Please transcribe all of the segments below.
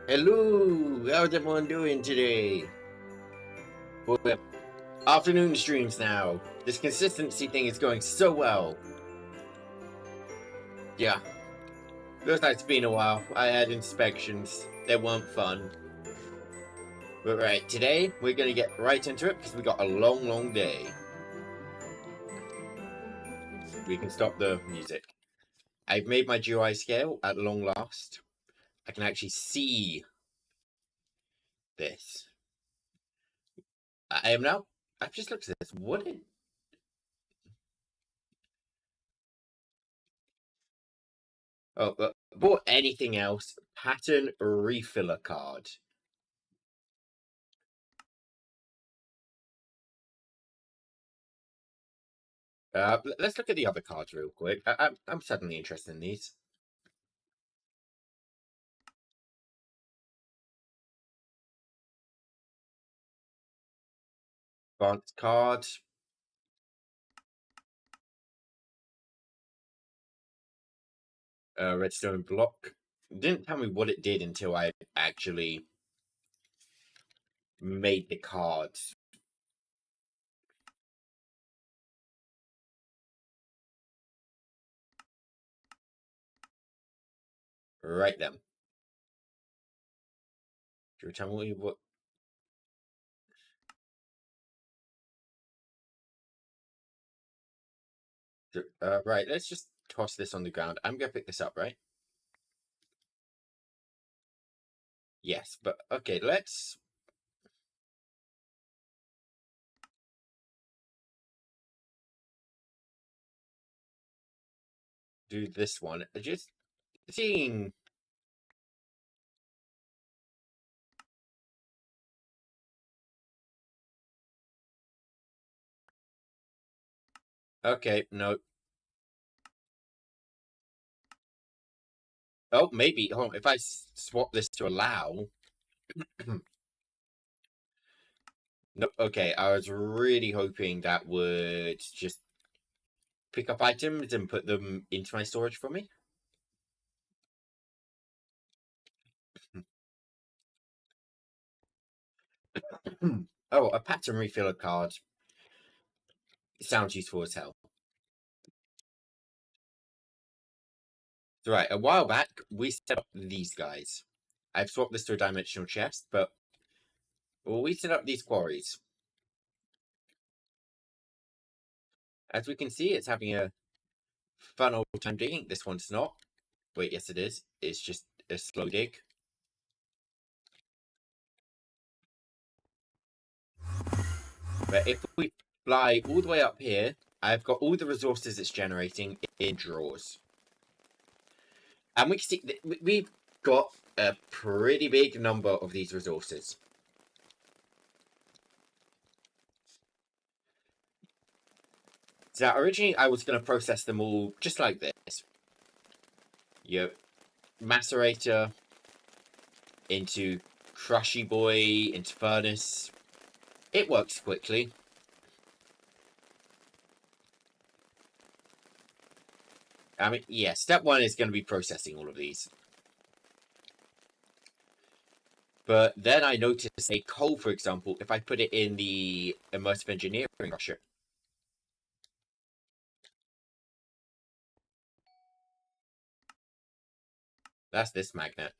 Hello, how's everyone doing today? For afternoon streams now. This consistency thing is going so well. Yeah, feels like it's been a while. I had inspections. They weren't fun. But right, today we're gonna get right into it because we got a long day. We can stop the music. I've made my GUI scale at long last. I can actually see this. I am now. I've just looked at this. What did? Oh, bought anything else? Pattern refiller card. Let's look at the other cards real quick. I'm suddenly interested in these. Advanced card. Redstone block. Didn't tell me what it did until I actually made the cards. Right then. Do you tell me what? Right, let's just toss this on the ground. I'm gonna pick this up, right? Yes, but okay, let's do this one. Just seeing. Okay, no. Oh, maybe. Hold on. If I swap this to allow. Nope. Okay, I was really hoping that would just pick up items and put them into my storage for me. Oh, a pattern refiller card. Sounds useful as hell. So, right, a while back, we set up these guys. I've swapped this to a dimensional chest, but we set up these quarries. As we can see, it's having a fun old time digging. This one's not. Wait, yes it is. It's just a slow dig. But if we fly all the way up here, I've got all the resources it's generating in drawers. And we can see we've got a pretty big number of these resources. So originally I was going to process them all just like this. Yep. Macerator into Crushy Boy into Furnace. It works quickly. I mean, yeah, step one is going to be processing all of these. But then I noticed a coal, for example, if I put it in the immersive engineering crusher. That's this magnet.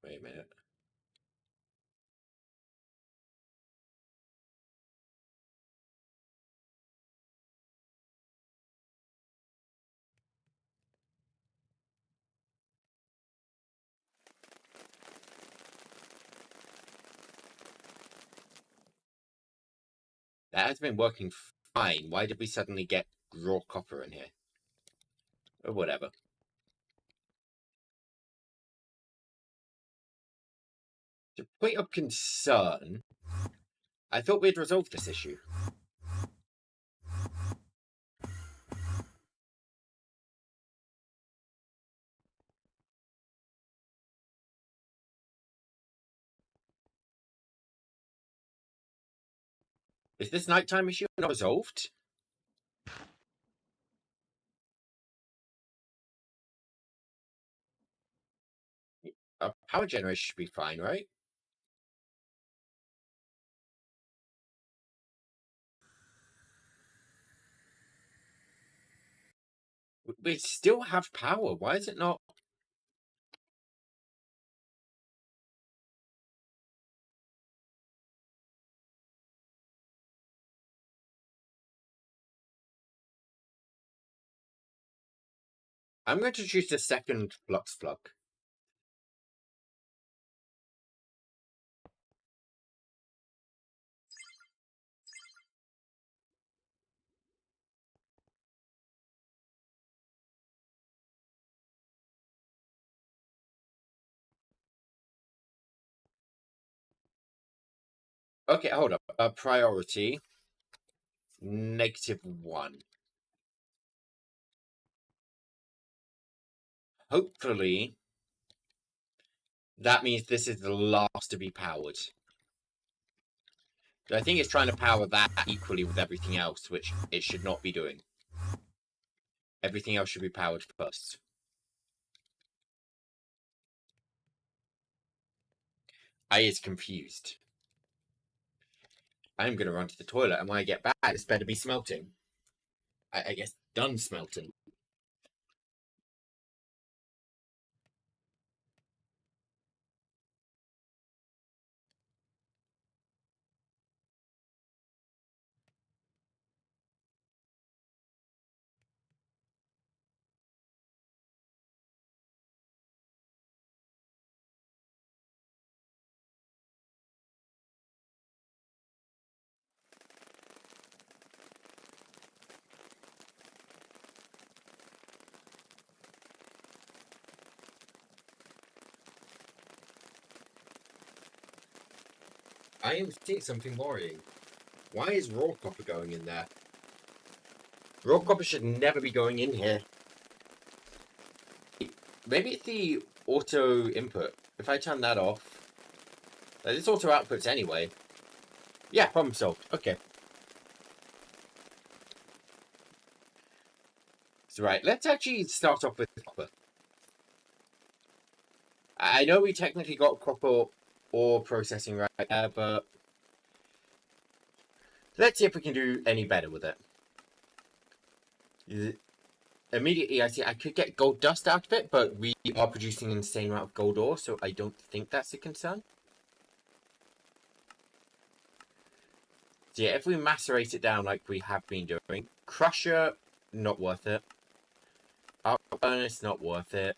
Wait a minute. That has been working fine. Why did we suddenly get raw copper in here? Or whatever. To a point of concern, I thought we'd resolved this issue. Is this nighttime issue not resolved? power generation should be fine, right? We still have power. Why is it not? I'm going to choose the second flux plug. Okay, hold up. Priority -1. Hopefully, that means this is the last to be powered. I think it's trying to power that equally with everything else, which it should not be doing. Everything else should be powered first. I is confused. I'm going to run to the toilet, and when I get back, it's better be smelting. I guess done smelting. I am seeing something worrying. Why is raw copper going in there? Raw copper should never be going in here. Maybe it's the auto input. If I turn that off, this auto outputs anyway. Yeah, problem solved. Okay. So right, let's actually start off with copper. I know we technically got copper ore processing right there, but let's see if we can do any better with it. Immediately, I see I could get gold dust out of it, but we are producing an insane amount of gold ore, so I don't think that's a concern. So yeah, if we macerate it down like we have been doing, crusher, not worth it. Arc furnace, not worth it.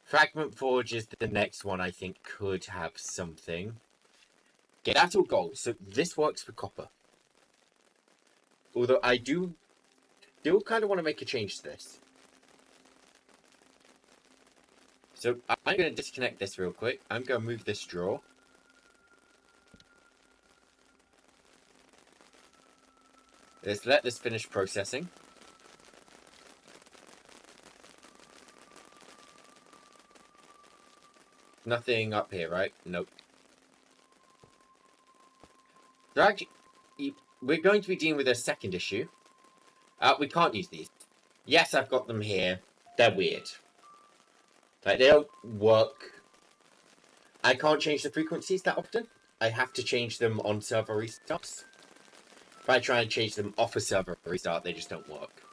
Fragment forge is the next one I think could have something. Get that all gold, so this works for copper. Although I do still kind of want to make a change to this. So I'm going to disconnect this real quick. I'm going to move this drawer. Let's let this finish processing. Nothing up here, right? Nope. So actually, we're going to be dealing with a second issue. We can't use these. Yes, I've got them here. They're weird. Like, they don't work. I can't change the frequencies that often. I have to change them on server restarts. If I try and change them off a server restart, they just don't work.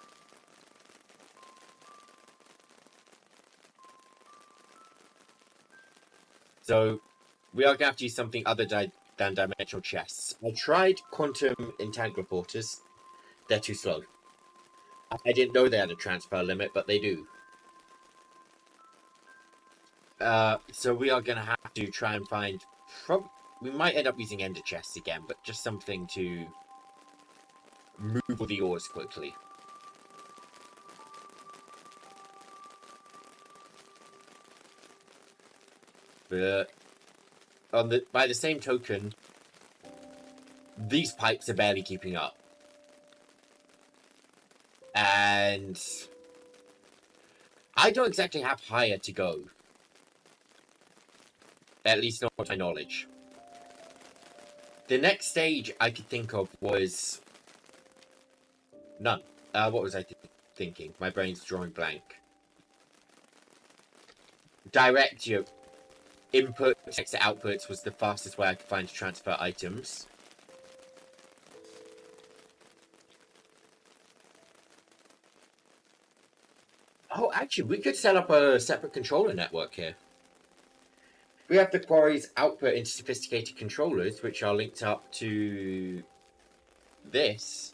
So, we are going to have to use something other than dimensional chests. I tried quantum entangler porters. They're too slow. I didn't know they had a transfer limit, but they do. So we are going to have to try and find... we might end up using ender chests again, but just something to move all the ores quickly. But by the same token, these pipes are barely keeping up. And I don't exactly have higher to go. At least not to my knowledge. The next stage I could think of was... none. What was I thinking? My brain's drawing blank. direct your input to outputs was the fastest way I could find to transfer items. Oh, actually, we could set up a separate controller network here. We have the quarry's output into sophisticated controllers, which are linked up to this.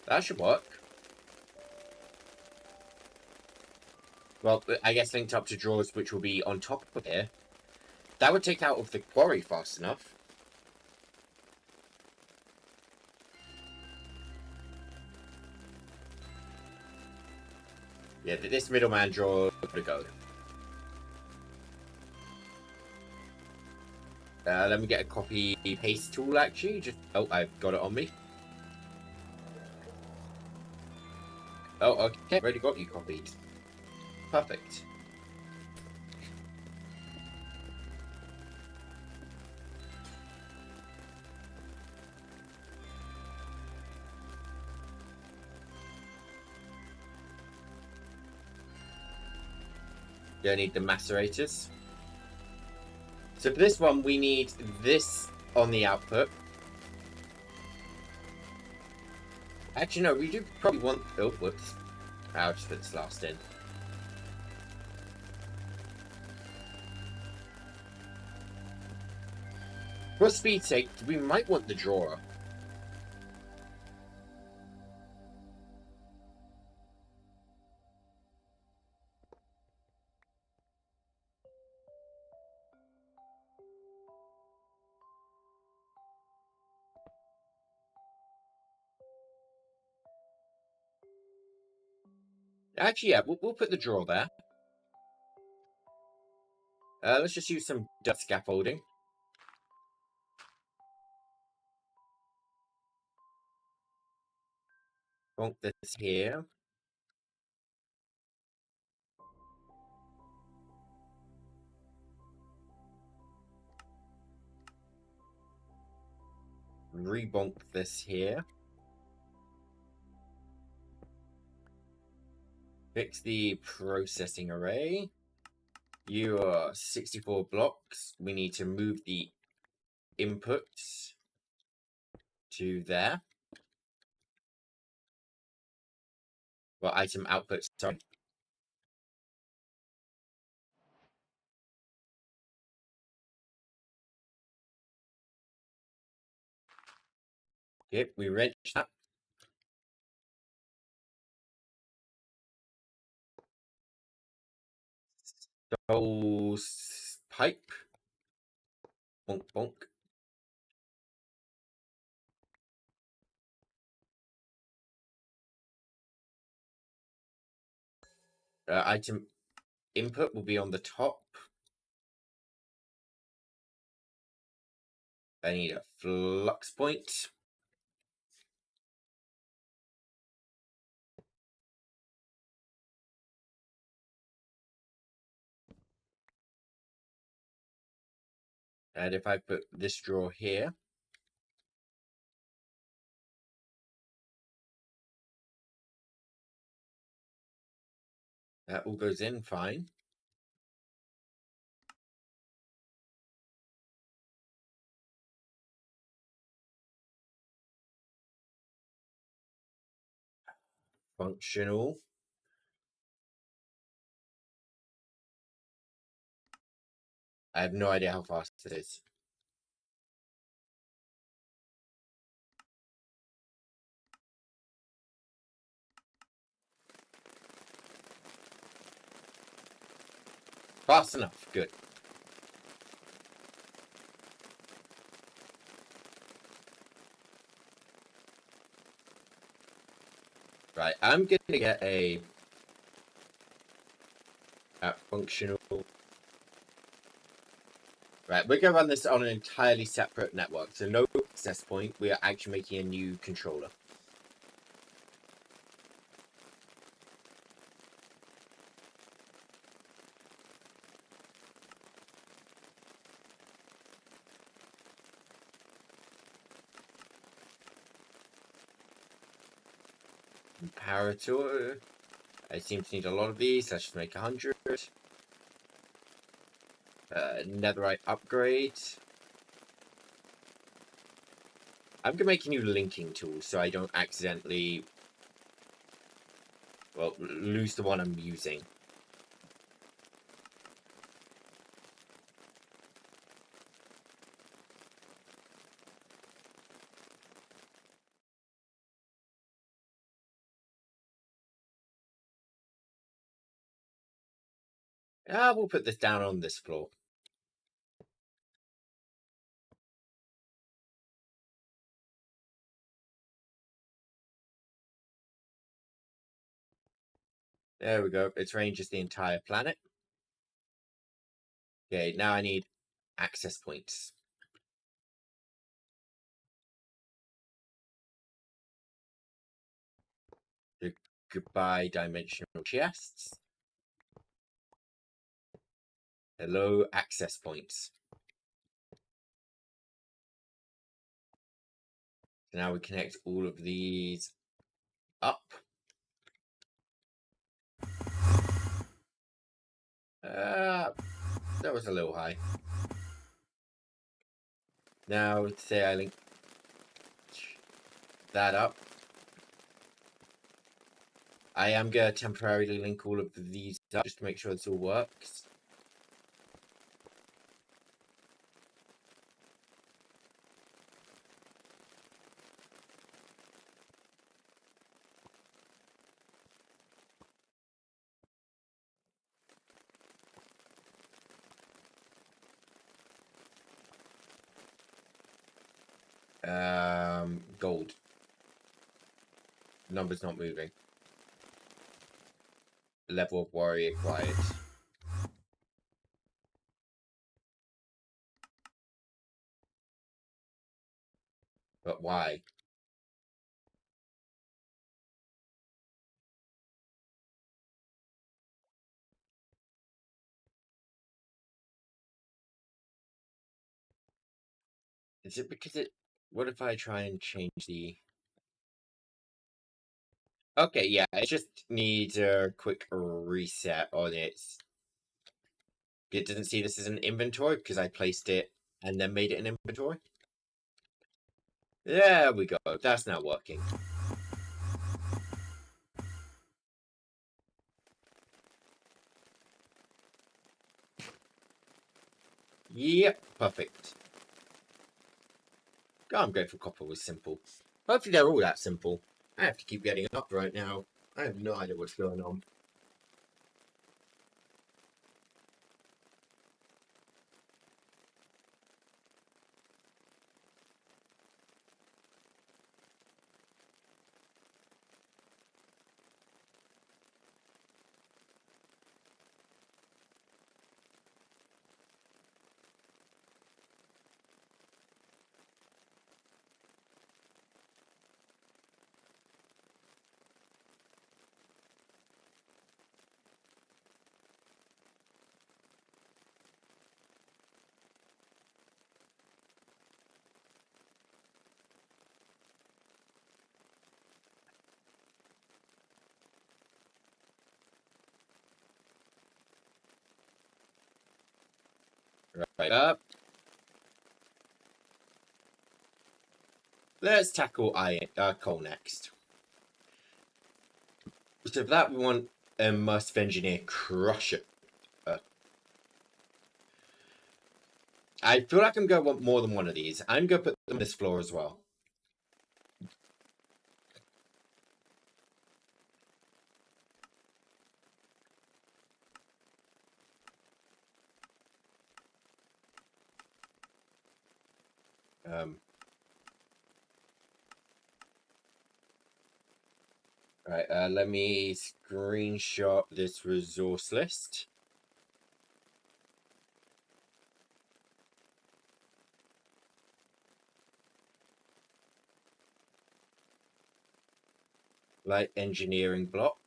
That should work. Well, I guess linked up to drawers, which will be on top of here. That would take out of the quarry fast enough. Yeah, this middleman drawer would go. Let me get a copy paste tool, actually. Just oh, I've got it on me. Oh, okay. Already got you copied. Perfect. Don't need the macerators. So for this one, we need this on the output. Actually, no, we do probably want... Oh, whoops. I'll just put this last in. For speed's sake, we might want the drawer. Actually, yeah, we'll put the drawer there. Let's just use some dirt scaffolding. Bonk this here. Rebonk this here. Fix the processing array. You are 64 blocks. We need to move the inputs to there. Well, item outputs, sorry. Yep, we wrench that. Those pipe. Bonk, bonk. Item input will be on the top. I need a flux point. And if I put this drawer here, that all goes in fine. Functional. I have no idea how fast it is. Fast enough, good. Right, I'm gonna get a functional. Right, we're gonna run this on an entirely separate network, so no access point. We are actually making a new controller. Comparator. I seem to need a lot of these. Let's just make 100. Netherite upgrade. I'm gonna make a new linking tool so I don't accidentally, well, lose the one I'm using. We'll put this down on this floor. There we go. Its range is the entire planet. Okay, now I need access points. Goodbye, dimensional chests. Hello, access points. So now we connect all of these up. That was a little high. Now, say I link that up. I am going to temporarily link all of these up just to make sure this all works. Gold. Number's not moving. Level of worry acquired. But why? Is it because it... What if I try and change the... Okay, yeah, it just needs a quick reset on it. It doesn't see this as an inventory because I placed it and then made it an inventory. There we go. That's now working. Yep, perfect. God, I'm grateful copper was simple. Hopefully they're all that simple. I have to keep getting up right now. I have no idea what's going on. Right up. Let's tackle coal next. So for that we want a Immersive Engineer Crusher. I feel like I'm going to want more than one of these. I'm going to put them on this floor as well. Right, let me screenshot this resource list. Light engineering block.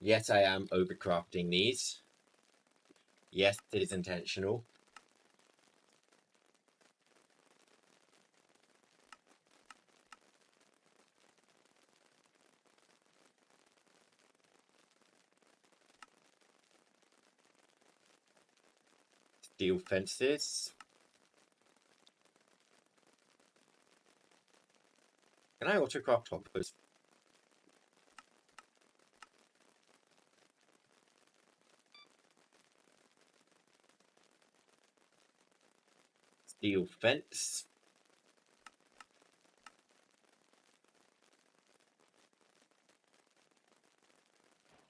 Yes, I am overcrafting these. Yes, it is intentional. Steel fences. Can I autocraft hoppers? Steel fence.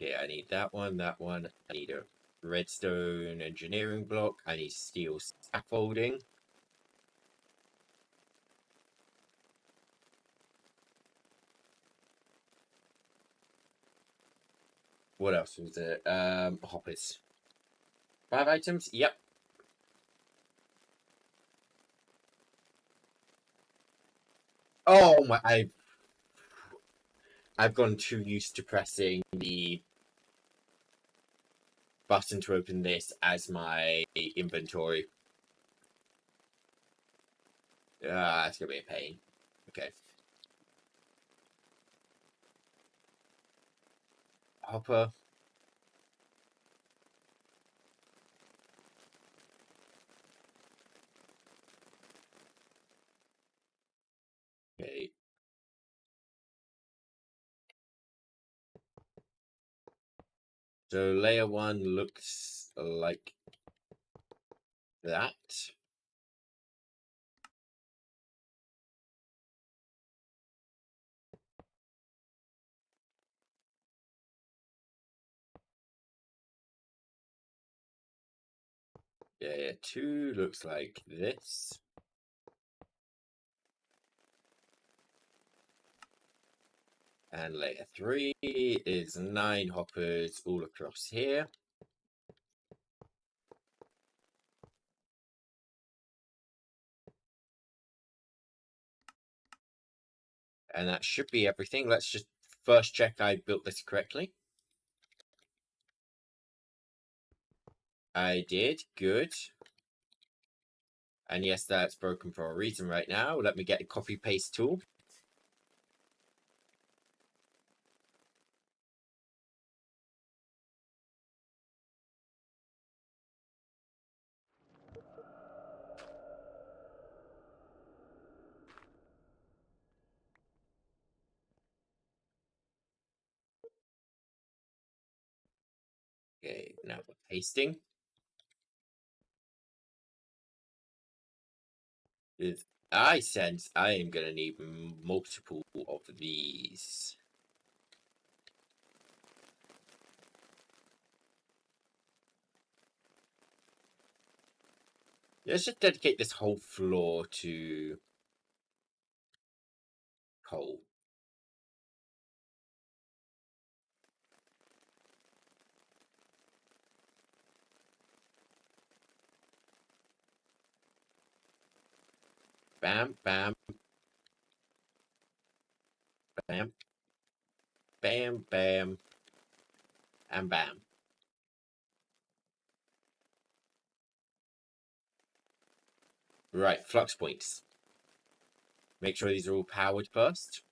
Okay, I need that one, that one. I need a redstone engineering block. I need steel scaffolding. What else was there? Hoppers. 5 items? Yep. Oh my, I've gone too used to pressing the button to open this as my inventory. It's gonna be a pain. Okay. Hopper. Okay. So layer 1 looks like that. Layer 2 looks like this. And layer 3 is 9 hoppers all across here. And that should be everything. Let's just first check I built this correctly. I did. Good. And yes, that's broken for a reason right now. Let me get a copy paste tool. Okay, now we're pasting. I sense I am going to need multiple of these. Let's just dedicate this whole floor to coal. Bam, bam, bam, bam, bam, and bam. Right, flux points. Make sure these are all powered first.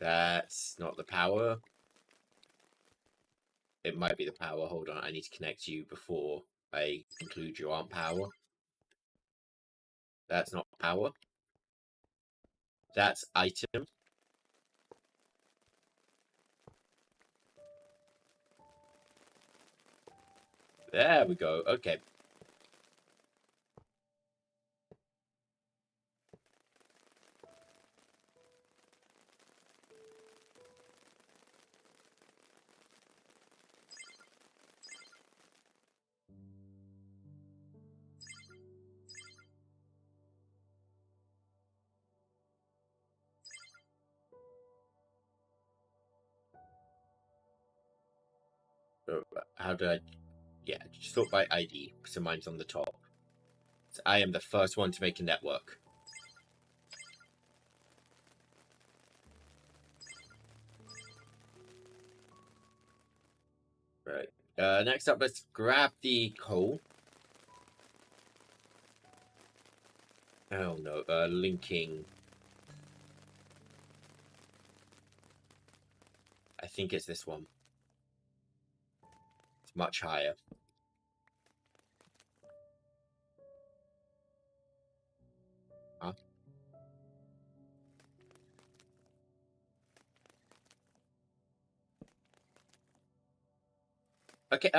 That's not the power. It might be the power. Hold on, I need to connect you before I conclude you aren't power. That's not power. That's item. There we go. Okay. So how do I... Yeah, sort by ID, so mine's on the top. So I am the first one to make a network. Right. Next up, let's grab the coal. Oh no, linking. I think it's this one. It's much higher. Okay,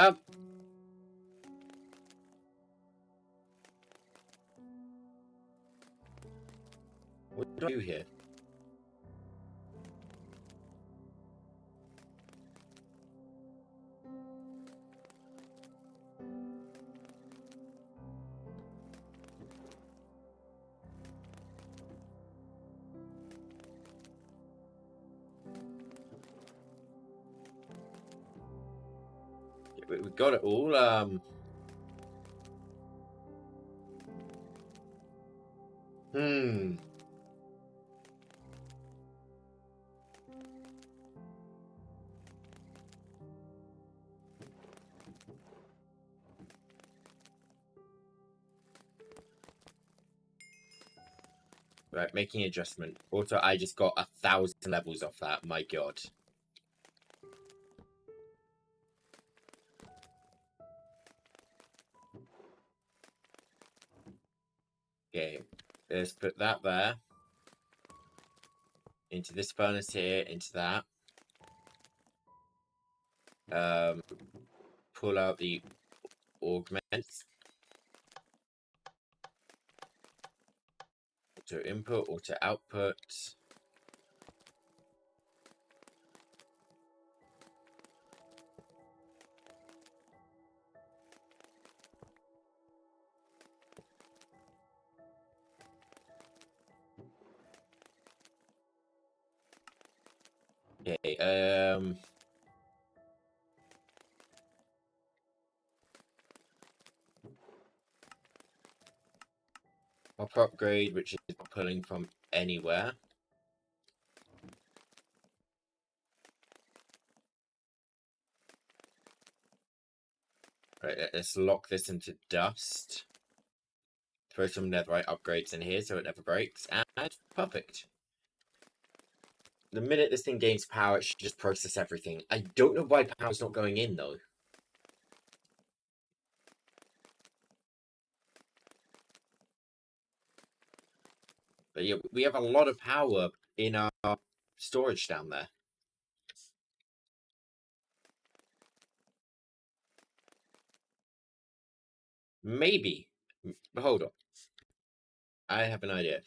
what do I do here? We got it all. Hmm. Right, making adjustment. Also, I just got 1,000 levels off that. My god. Okay, let's put that there. Into this furnace here, into that. Pull out the augments. Auto input, auto output. Okay, Proper upgrade, which is not pulling from anywhere. Right, let's lock this into dust. Throw some netherite upgrades in here so it never breaks. And perfect. The minute this thing gains power, it should just process everything. I don't know why power's not going in, though. But yeah, we have a lot of power in our storage down there. Maybe. Hold on. I have an idea.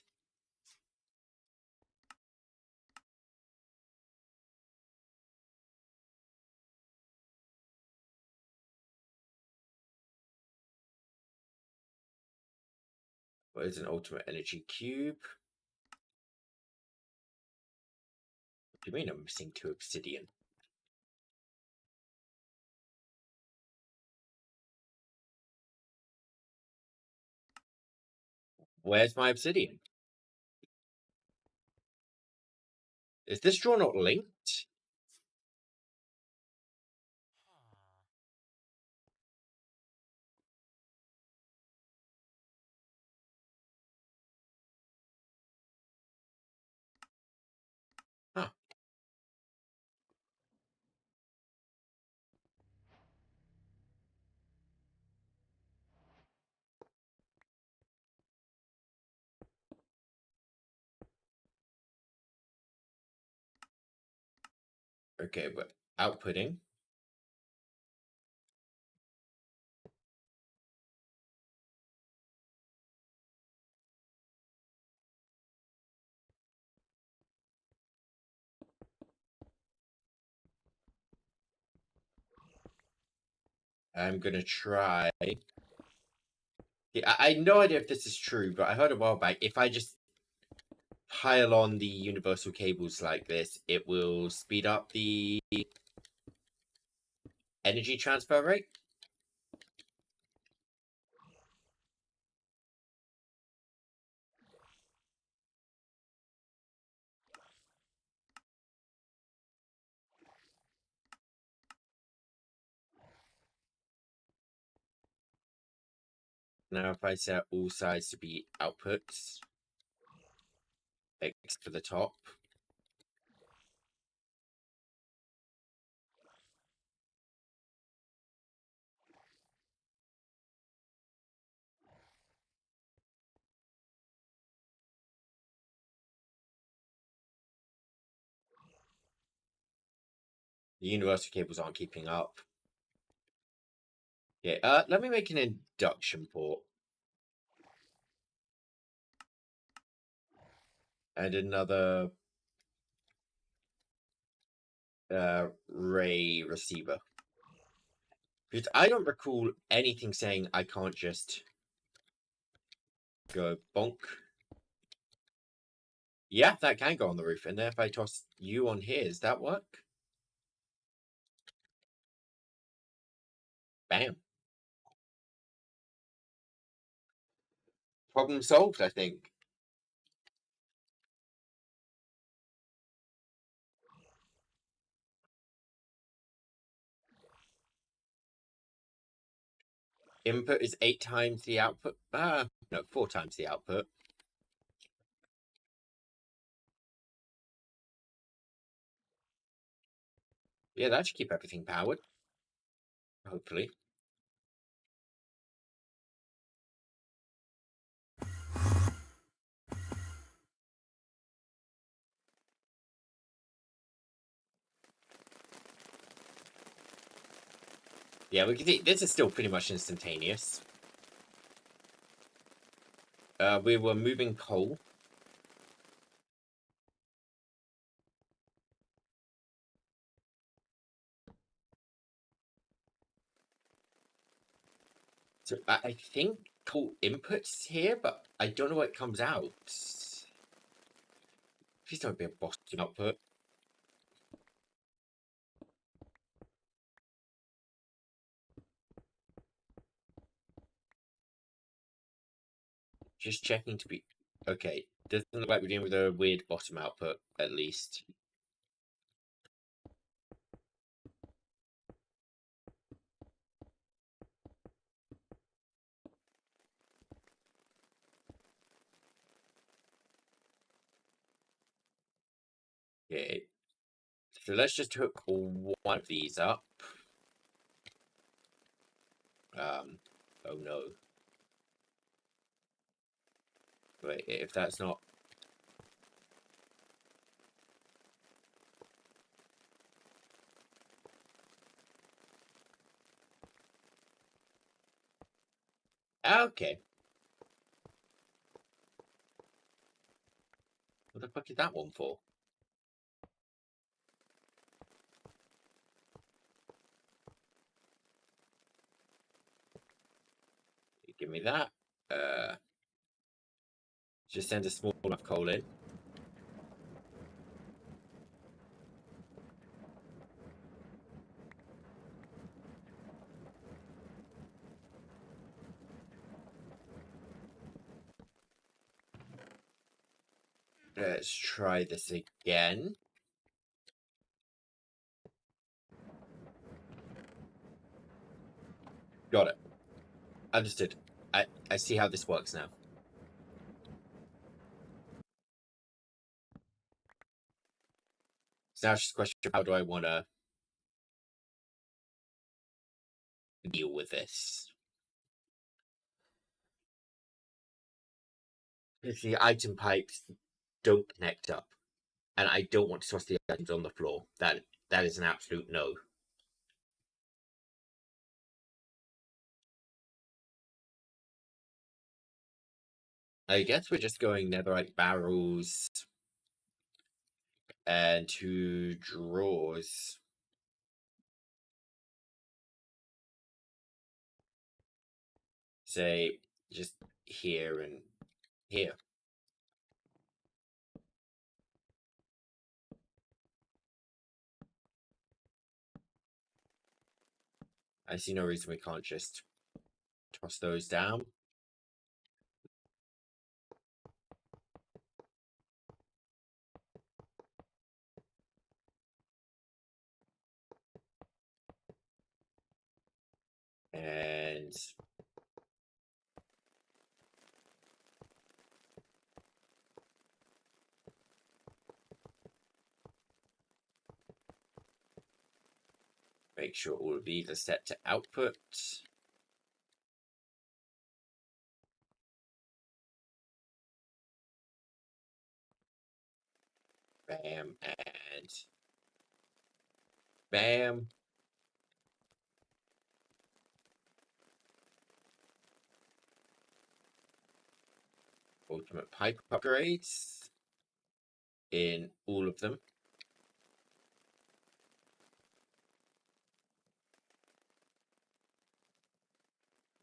What is an ultimate energy cube? What do you mean I'm missing 2 obsidian? Where's my obsidian? Is this draw not linked? Huh. Okay, but outputting. I'm gonna try. Yeah, I have no idea if this is true, but I heard a while back if I just pile on the universal cables like this, it will speed up the energy transfer rate. Now, if I set all sides to be outputs, except for the top, the universal cables aren't keeping up. Okay, let me make an induction port. And another ray receiver. Because I don't recall anything saying I can't just go bonk. Yeah, that can go on the roof. And then if I toss you on here, does that work? Bam. Problem solved, I think. Input is 8 times the output. No, 4 times the output. Yeah, that should keep everything powered. Hopefully. Yeah, we can see this is still pretty much instantaneous. We were moving coal. So I think coal inputs here, but I don't know what comes out. Please don't be a Boston output. Just checking to be... Okay, doesn't look like we're dealing with a weird bottom output, at least. Okay, so let's just hook one of these up. Oh no. Wait, if that's not... Okay. What the fuck is that one for? Give me that. Just send a small enough coal in. Let's try this again. Got it. Understood. I see how this works now. So now it's just a question of how do I want to deal with this? If the item pipes don't connect up, and I don't want to toss the items on the floor. That is an absolute no. I guess we're just going netherite barrels and 2 drawers. Say, just here and here. I see no reason we can't just toss those down. And make sure all of these are set to output. Bam and bam. ultimate pipe upgrades in all of them.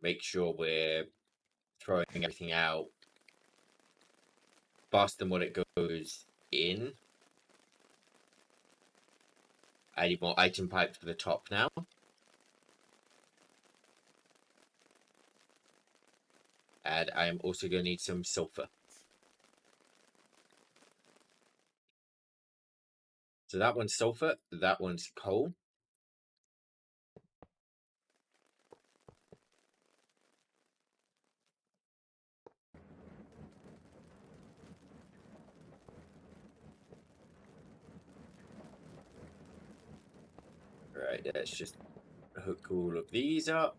Make sure we're throwing everything out faster than what it goes in. I need more item pipes for the top now. And I am also going to need some sulfur. So that one's sulfur, that one's coal. Right, let's just hook all of these up.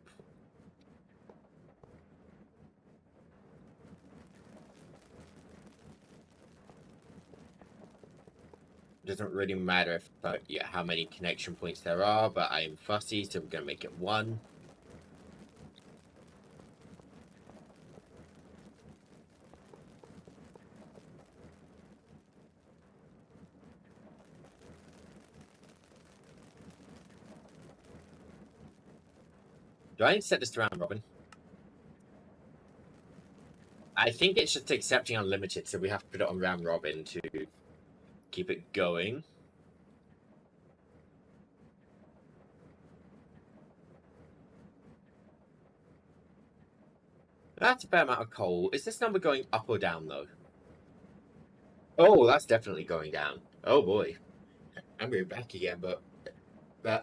Doesn't really matter if how many connection points there are, but I'm fussy, so we're going to make it 1. Do I need to set this to round robin? I think it's just accepting unlimited, so we have to put it on round robin to keep it going. That's a fair amount of coal. Is this number going up or down, though? Oh, that's definitely going down. Oh, boy. I'm going back again, but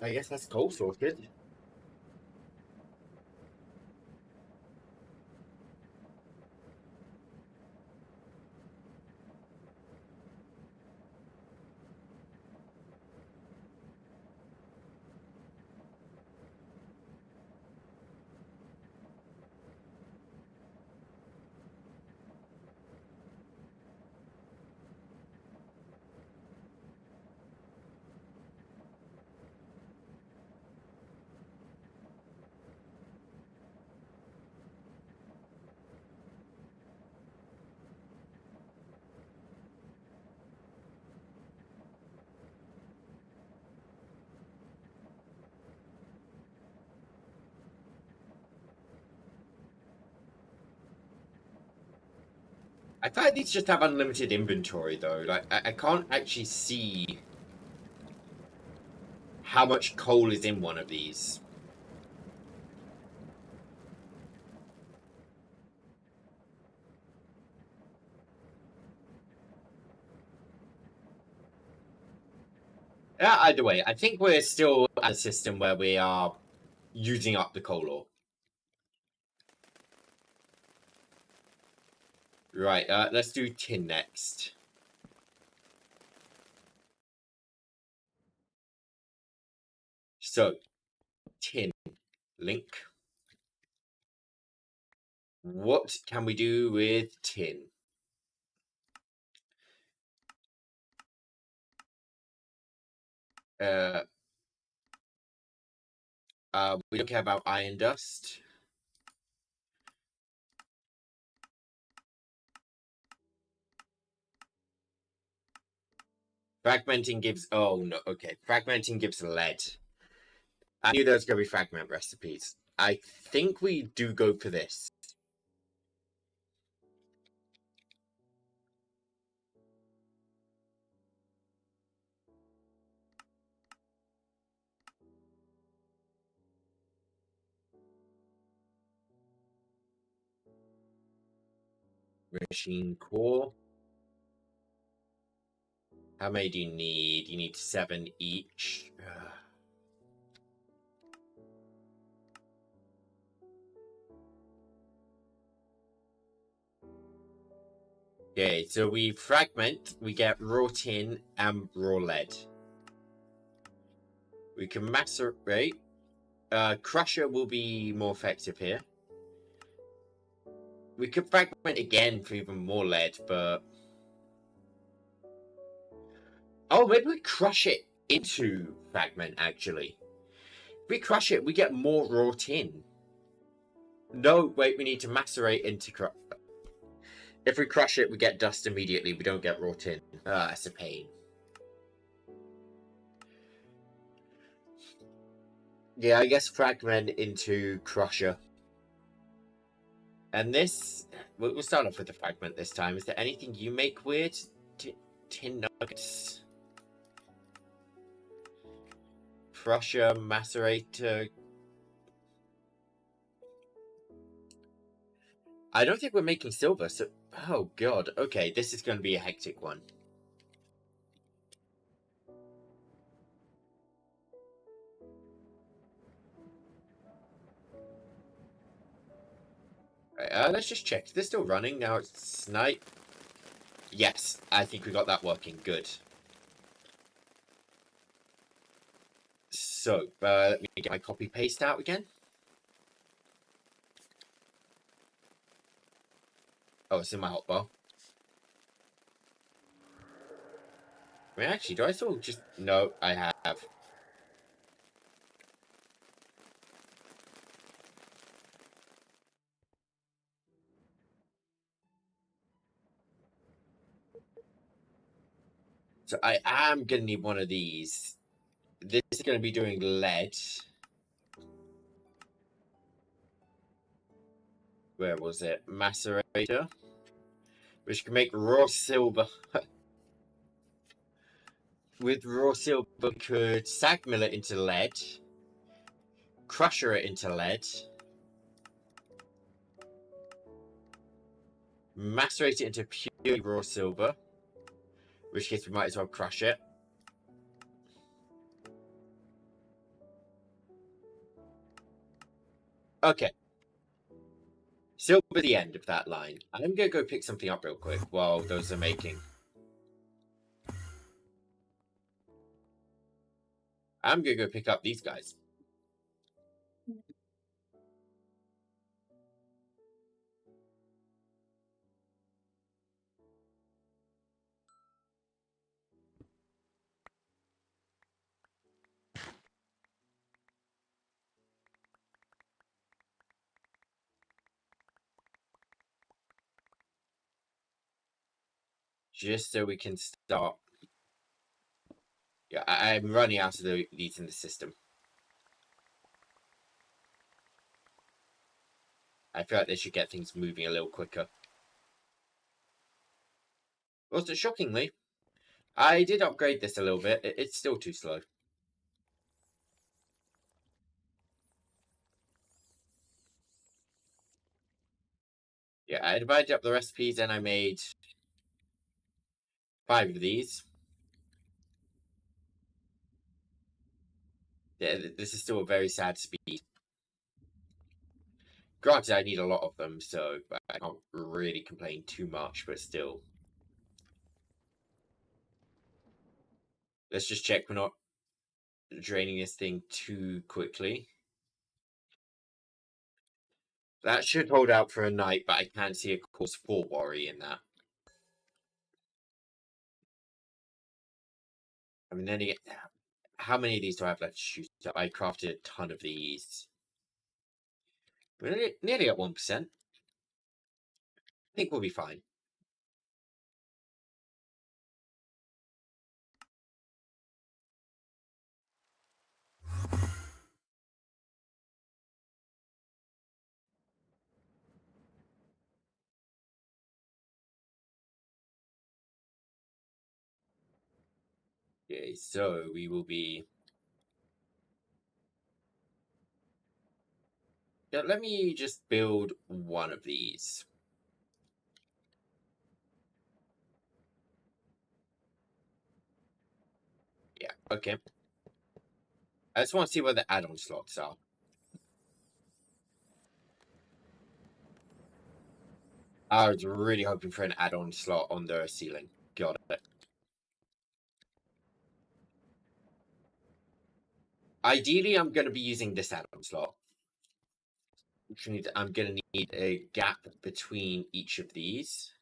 I guess that's coal sorted. I find these just have unlimited inventory, though. Like, I can't actually see how much coal is in one of these. Either way, I think we're still at a system where we are using up the coal ore. Right, let's do tin next. So, tin. Link. What can we do with tin? We don't care about iron dust. Fragmenting gives... Oh, no. Okay. Fragmenting gives lead. I knew there was going to be fragment recipes. I think we do go for this. Machine core. How many do you need? You need 7 each. Okay, so we fragment, we get raw tin and raw lead. We can macerate. Crusher will be more effective here. We could fragment again for even more lead, but... Oh, maybe we crush it into fragment, actually. If we crush it, we get more raw tin. No, wait, we need to macerate into crush. If we crush it, we get dust immediately. We don't get raw tin. Ah, that's a pain. Yeah, I guess fragment into crusher. And this, we'll start off with the fragment this time. Is there anything you make weird? Tin nuggets. Crusher, macerator. I don't think we're making silver, so... Oh, God. Okay, this is going to be a hectic one. Right, let's just check. Is this still running? Now it's night. Yes, I think we got that working. Good. So, let me get my copy paste out again. Oh, it's in my hotbar. I mean, actually, do I still just... No, I have. So I am going to need one of these. This is going to be doing lead. Where was it? Macerator. Which can make raw silver. With raw silver, we could sag mill it into lead. Crusher it into lead. Macerate it into pure raw silver. In which case we might as well crush it. Okay. Silver the end of that line. I'm going to go pick something up real quick while those are making. I'm going to go pick up these guys. Just so we can start. Yeah, I'm running out of these in the system. I feel like they should get things moving a little quicker. Also, shockingly, I did upgrade this a little bit. It's still too slow. Yeah, I divided up the recipes and I made 5 of these. Yeah, this is still a very sad speed. Granted, I need a lot of them, so I can't really complain too much, but still. Let's just check we're not draining this thing too quickly. That should hold out for a night, but I can see a cause for worry in that. I mean, then again, how many of these do I have left to shoot up? I crafted a ton of these. We're nearly at 1%. I think we'll be fine. Okay, so we will be... Yeah, let me just build one of these. Yeah, okay. I just want to see where the add-on slots are. I was really hoping for an add-on slot on the ceiling. Got it. Ideally, I'm going to be using this add-on slot. Which means I'm going to need a gap between each of these.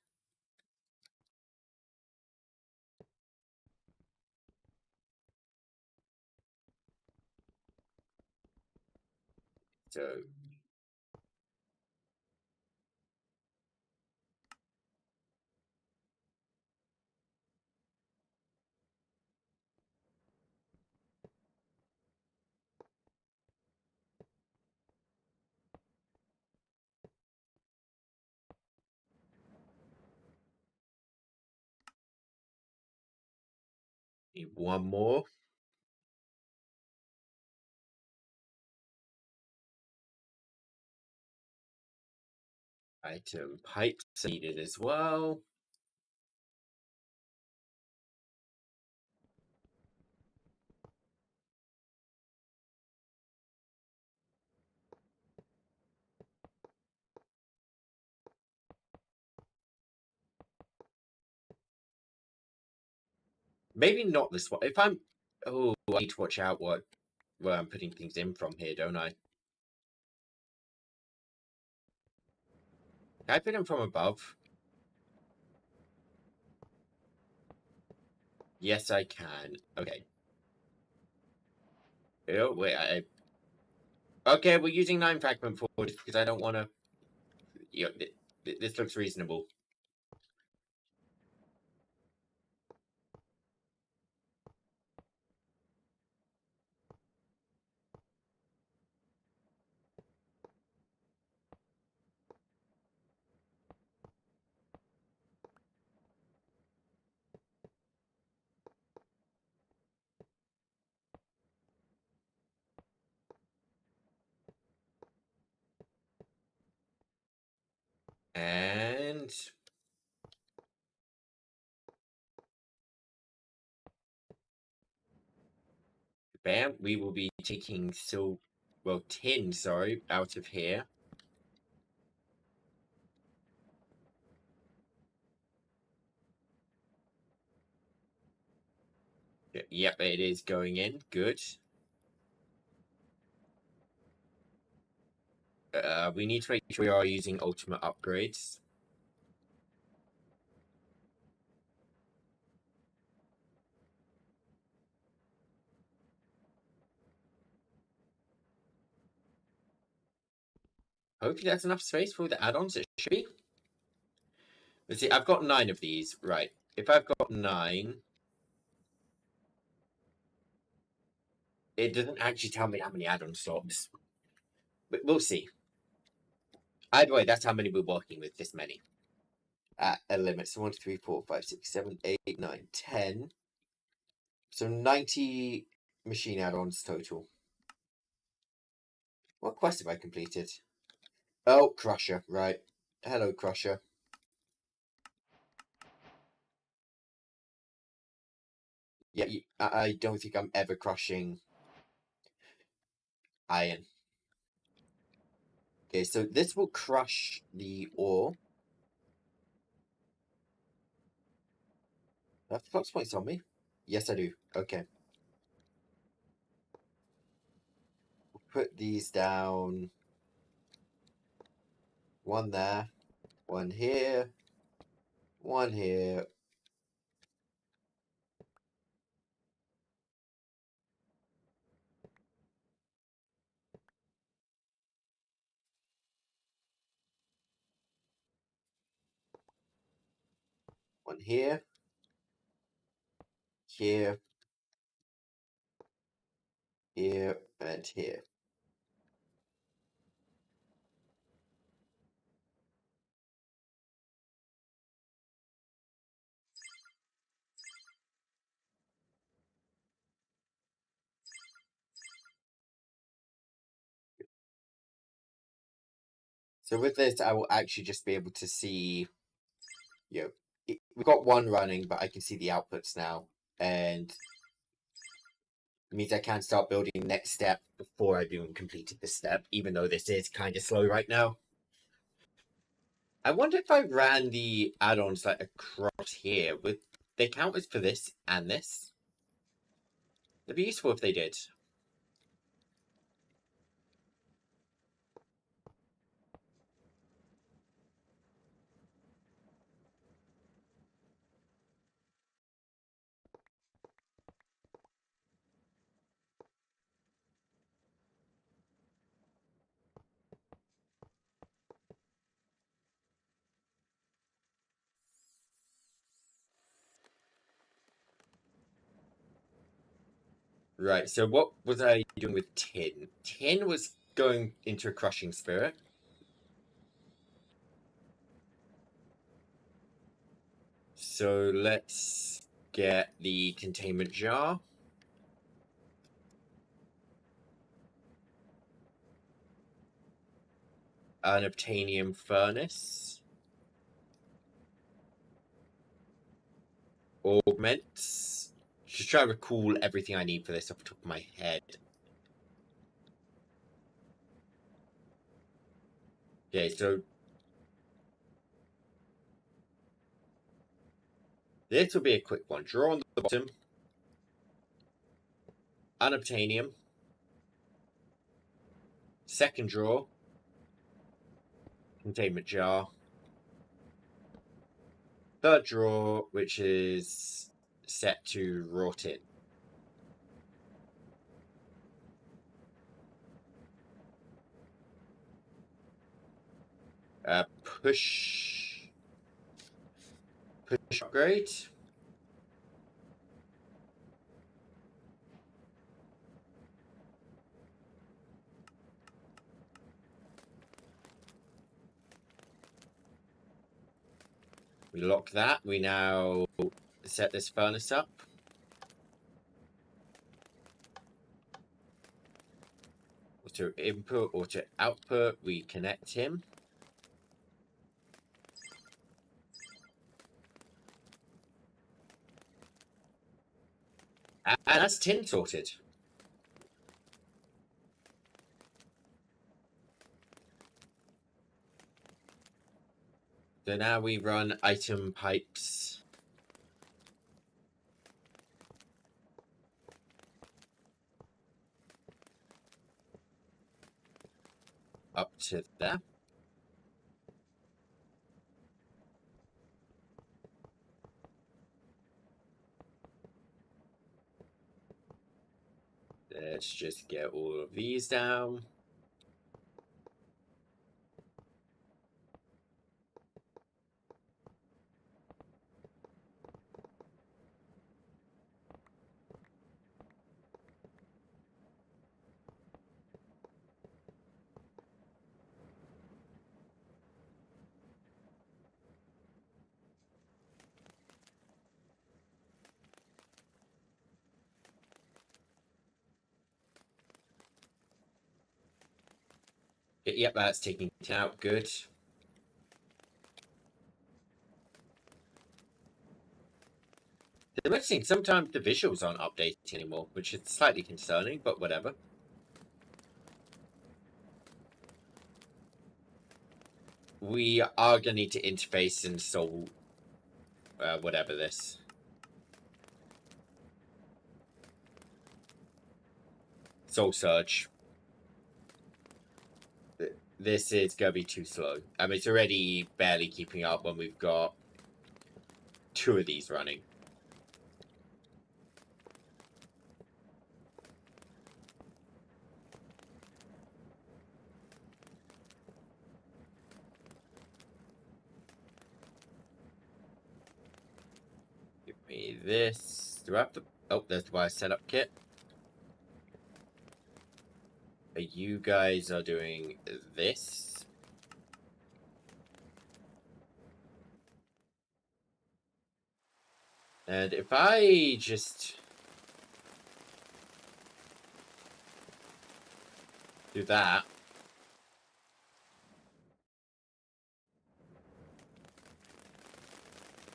So Need one more. Item pipes needed as well. Maybe not this one. If I'm... Oh, I need to watch out where I'm putting things in from here, don't I? Can I put them from above? Yes, I can. Okay. Oh, wait, Okay, we're using 9 fragment forward because I don't want to... You know, this looks reasonable. And... Bam, we will be taking tin, sorry, out of here. Yep, it is going in. Good. We need to make sure we are using ultimate upgrades. Hopefully that's enough space for the add-ons. It should be. Let's see, I've got 9 of these. Right. If I've got 9... It doesn't actually tell me how many add-on slots. But we'll see. Either way, that's how many we're working with, this many. At a limit. So 1, 2, 3, 4, 5, 6, 7, 8, 9, 10. So 90 machine add-ons total. What quest have I completed? Oh, Crusher, right. Hello, Crusher. Yeah, I don't think I'm ever crushing iron. Okay, so this will crush the ore. Do I have flux points on me? Yes, I do. Okay. Put these down. One there. One here. One here. One here. Here. Here. And here. So with this, I will actually just be able to see, we've got one running, but I can see the outputs now. And it means I can start building the next step before I've even completed this step, even though this is kind of slow right now. I wonder if I ran the add-ons like across here, would they count as for this and this? It'd be useful if they did. Right, so what was I doing with tin? Tin was going into a crushing spirit. So let's get the containment jar. An obtanium furnace. Augments. Just try to recall everything I need for this off the top of my head. Okay, so this will be a quick one. Draw on the bottom. Unobtainium. Second draw. Containment jar. Third draw, which is set to raw tin. Push upgrade. We lock that. We now set this furnace up. Auto input, auto output. We connect him. And that's tin sorted. So now we run item pipes up to there. Let's just get all of these down. Yep, that's taking it out. Good. The next thing, sometimes the visuals aren't updated anymore, which is slightly concerning, but whatever. We are going to need to interface and solve whatever this. Soul Surge. This is going to be too slow. I mean, it's already barely keeping up when we've got 2 of these running. Give me this. Do I have to... Oh, there's the wire setup kit. You guys are doing this. And if I just do that.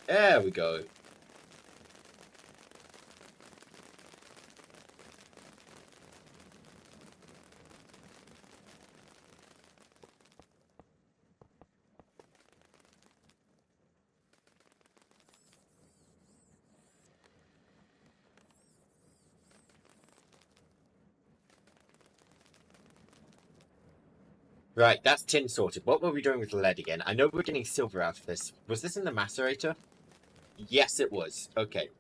There we go. Right, that's tin sorted. What were we doing with lead again? I know we're getting silver out of this. Was this in the macerator? Yes, it was. Okay.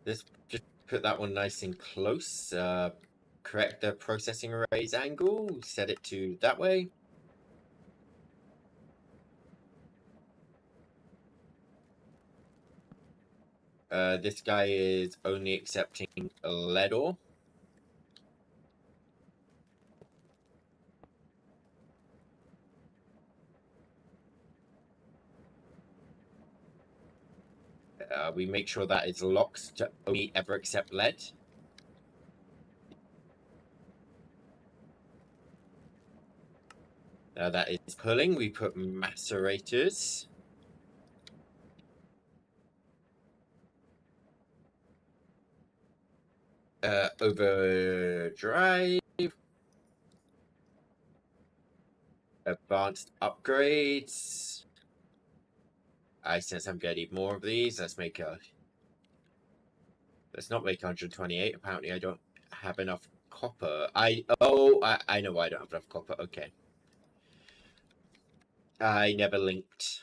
Let's just put that one nice and close. Correct the processing array's angle. Set it to that way. This guy is only accepting lead ore. We make sure that it's locked to only ever accept lead. That is pulling. We put macerators. Overdrive. Advanced upgrades. I sense I'm gonna need more of these. Let's not make 128. Apparently I don't have enough copper. I know why I don't have enough copper. Okay. I never linked.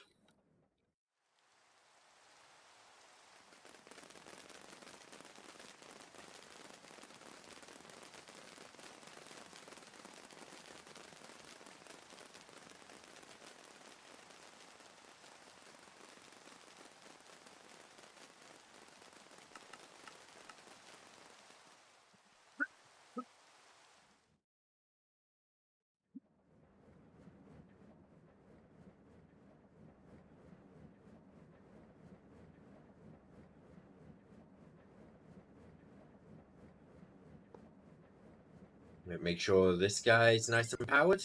Make sure this guy's nice and powered.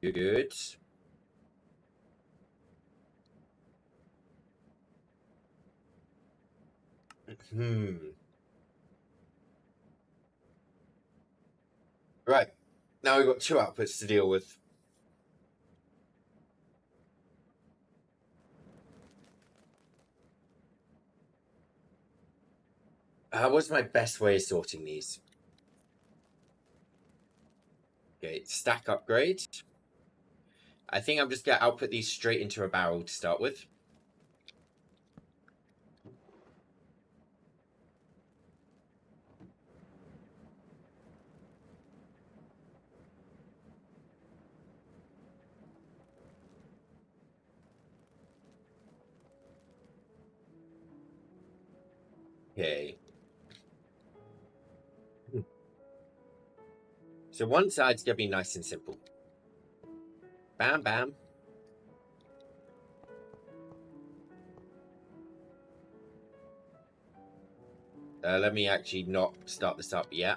Good. Right. Now we've got two outputs to deal with. What's my best way of sorting these? Okay, stack upgrade. I think I'm just going to output these straight into a barrel to start with. Okay. So one side's going to be nice and simple. Bam, bam. Let me actually not start this up yet.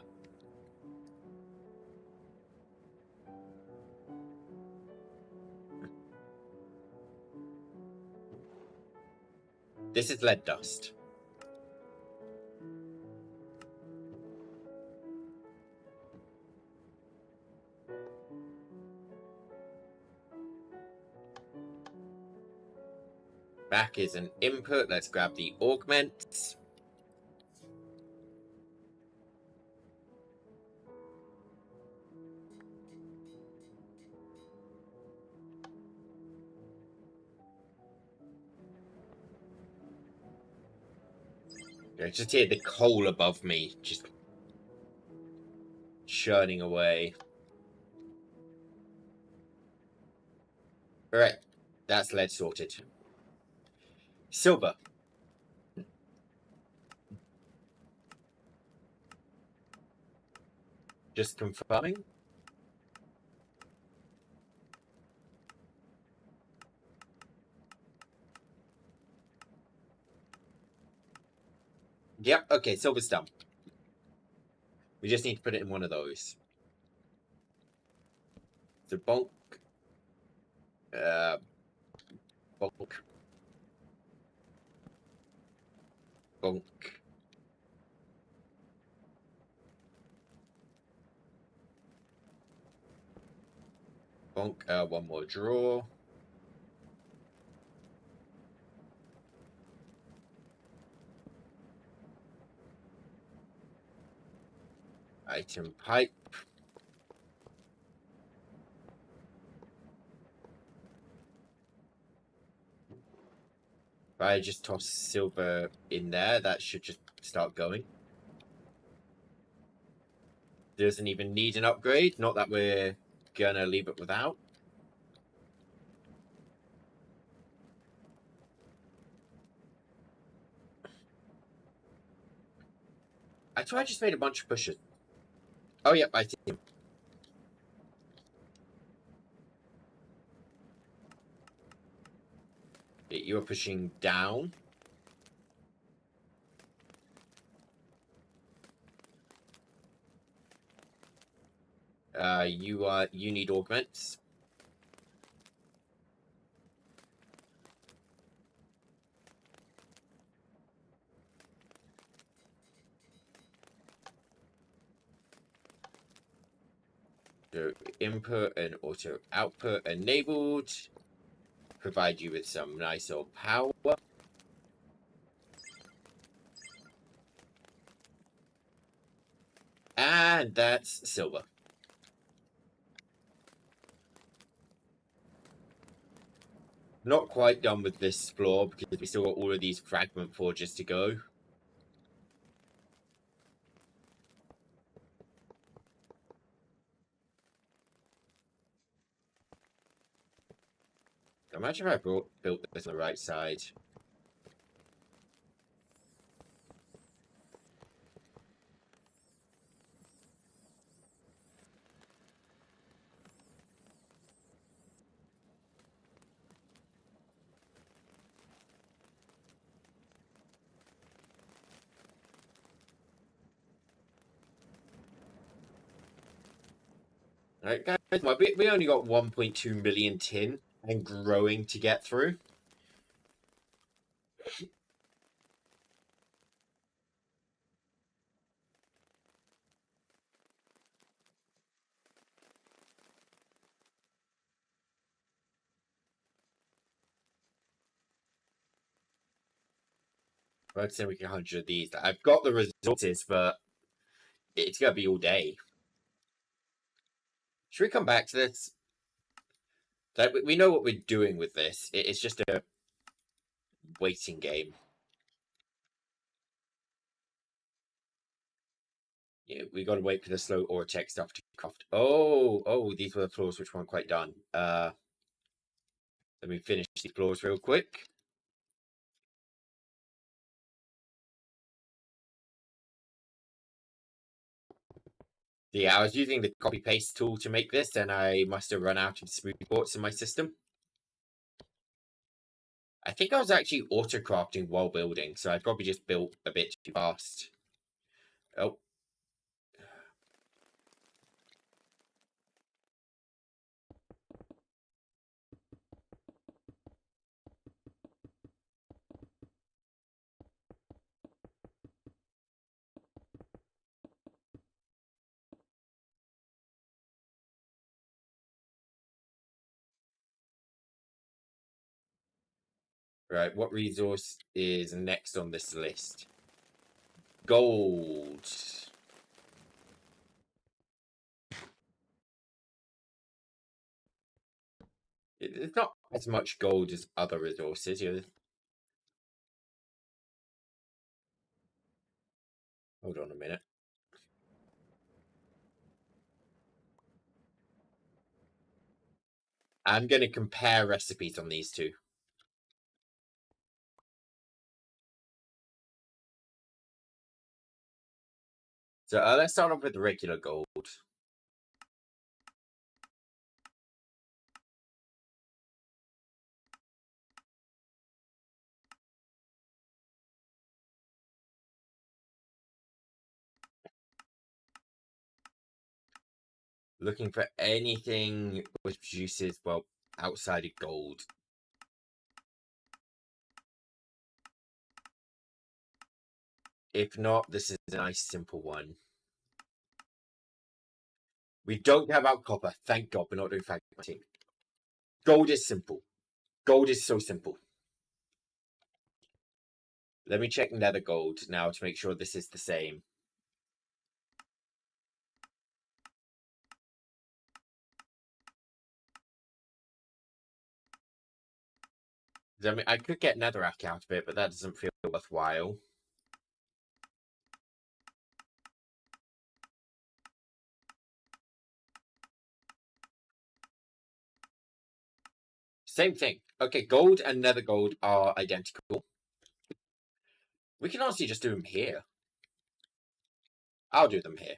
This is lead dust. Back is an input. Let's grab the augments. I just hear the coal above me just churning away. Alright, that's lead sorted. Silver. Just confirming. Yep, okay, silver's done. We just need to put it in one of those. So bonk. Bonk. Bonk. Bonk. One more draw. Item pipe. If I just toss silver in there, that should just start going. Doesn't even need an upgrade. Not that we're gonna leave it without. I thought I just made a bunch of pushes. Oh, yep, I see him. You are pushing down. You need augments. So input and auto output enabled. Provide you with some nice old power. And that's silver. Not quite done with this floor because we still got all of these fragment forges to go. Imagine if I built this on the right side. Alright, guys, we only got 1.2 million tin and growing to get through. I'd say we get 100 of these. I've got the resources, but it's going to be all day. Should we come back to this? Like, we know what we're doing with this. It's just a waiting game. Yeah, we got to wait for the slow Ortec stuff to craft. Oh, these were the floors which weren't quite done. Let me finish these floors real quick. Yeah, I was using the copy paste tool to make this, and I must have run out of smooth ports in my system. I think I was actually auto crafting while building, so I probably just built a bit too fast. Oh. Right, what resource is next on this list? Gold. It's not as much gold as other resources. Hold on a minute. I'm going to compare recipes on these two. So let's start off with regular gold. Looking for anything which produces, well, outside of gold. If not, this is a nice simple one. We don't have out copper. Thank God we're not doing fragmenting. Gold is simple. Gold is so simple. Let me check nether gold now to make sure this is the same. I mean, I could get netherrack out of it, but that doesn't feel worthwhile. Same thing. Okay, gold and nether gold are identical. We can honestly just do them here. I'll do them here.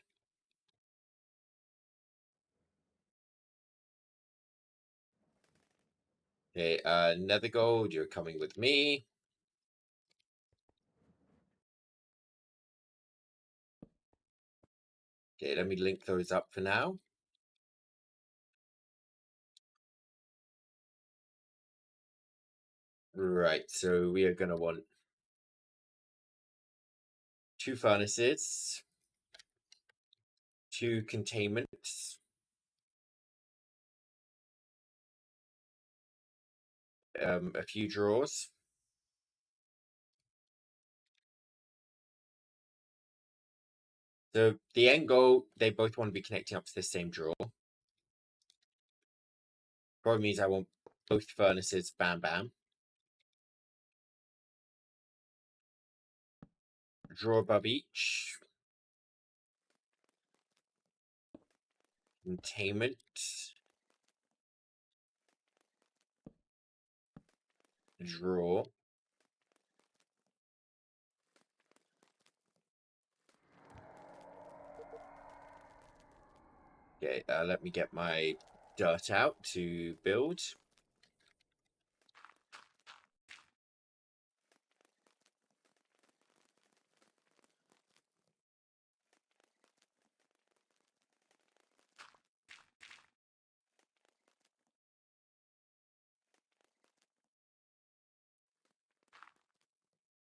Okay, nether gold, you're coming with me. Okay, let me link those up for now. Right, so we are going to want 2 furnaces, 2 containments, a few drawers. So the end goal, they both want to be connecting up to the same drawer. Probably means I want both furnaces, bam, bam. Drawer above each. Containment. Drawer. Okay, let me get my dirt out to build.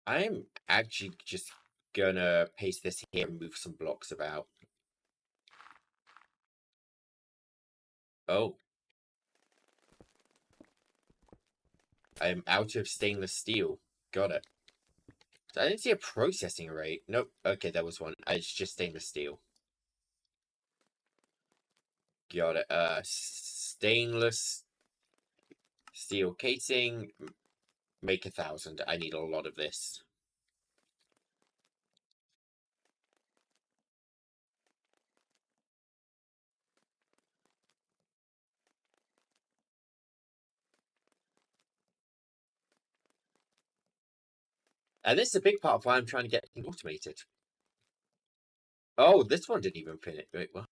I'm actually just gonna paste this here and move some blocks about. Oh. I'm out of stainless steel. Got it. I didn't see a processing rate. Nope. Okay, there was one. It's just stainless steel. Got it. Stainless steel casing. Make 1,000. I need a lot of this. And this is a big part of why I'm trying to get things automated. Oh, this one didn't even finish. Wait, what?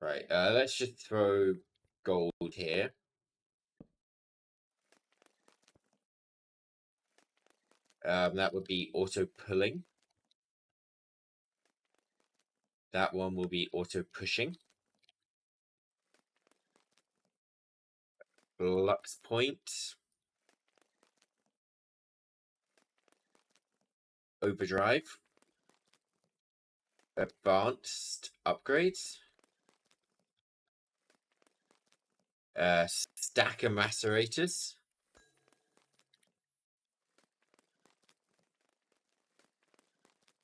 Right, let's just throw gold here. That would be auto pulling. That one will be auto pushing. Flux point. Overdrive. Advanced upgrades. Stacker macerators.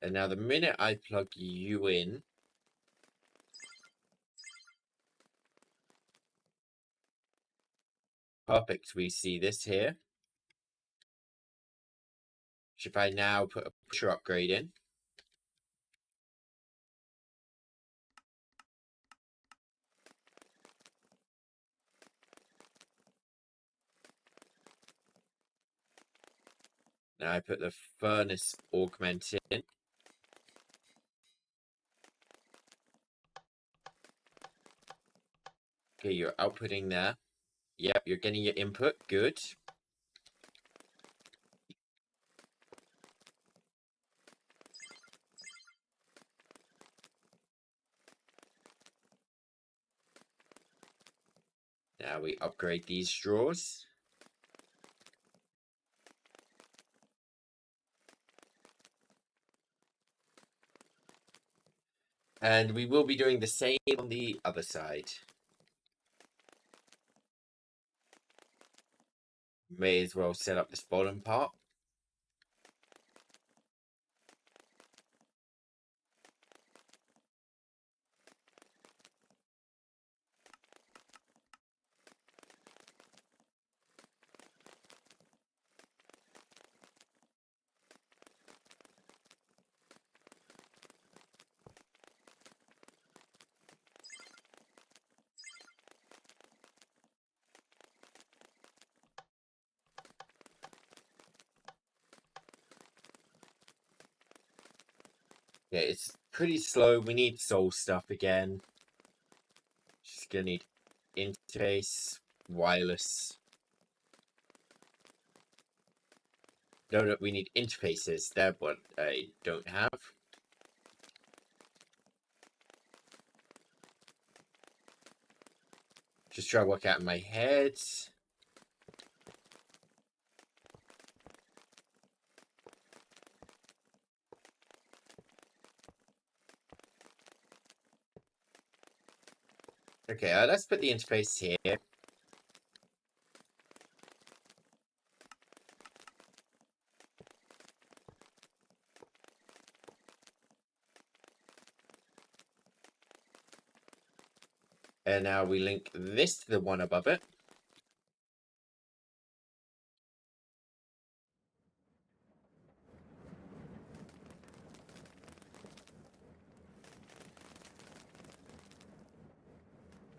And now the minute I plug you in, perfect, we see this here. If I now put a pusher upgrade in, now I put the furnace augment in. Okay, you're outputting there. Yep, you're getting your input. Good. Now we upgrade these drawers. And we will be doing the same on the other side. May as well set up this bottom part. Yeah, it's pretty slow. We need soul stuff again. Just gonna need interface, wireless. No, we need interfaces. They're what I don't have. Just try to work out in my head. Okay, let's put the interface here. And now we link this to the one above it.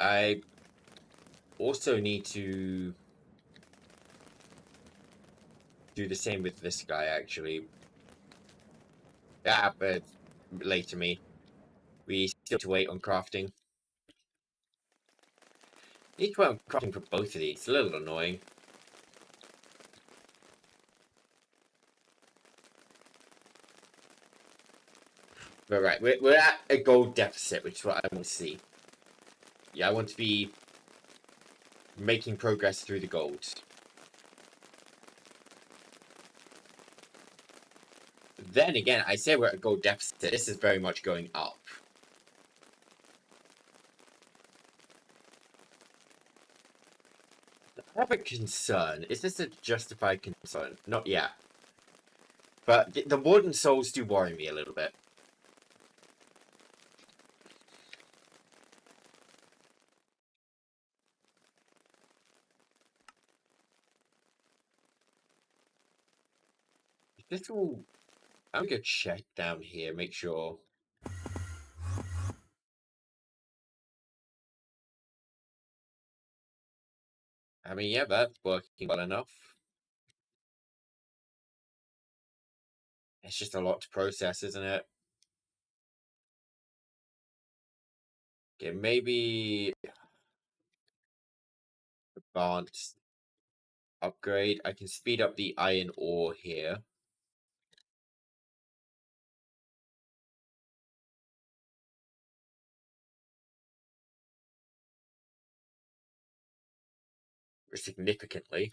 I also need to do the same with this guy, actually. But later me. We still have to wait on crafting. Need to wait on crafting for both of these. It's a little annoying. But right, we're at a gold deficit, which is what I want to see. Yeah, I want to be making progress through the gold. Then again, I say we're at a gold deficit. This is very much going up. I have a concern. Is this a justified concern? Not yet. But the wooden souls do worry me a little bit. This will... I'm gonna check down here, make sure. I mean, yeah, that's working well enough. It's just a lot to process, isn't it? Okay, maybe advanced upgrade. I can speed up the iron ore here. Significantly.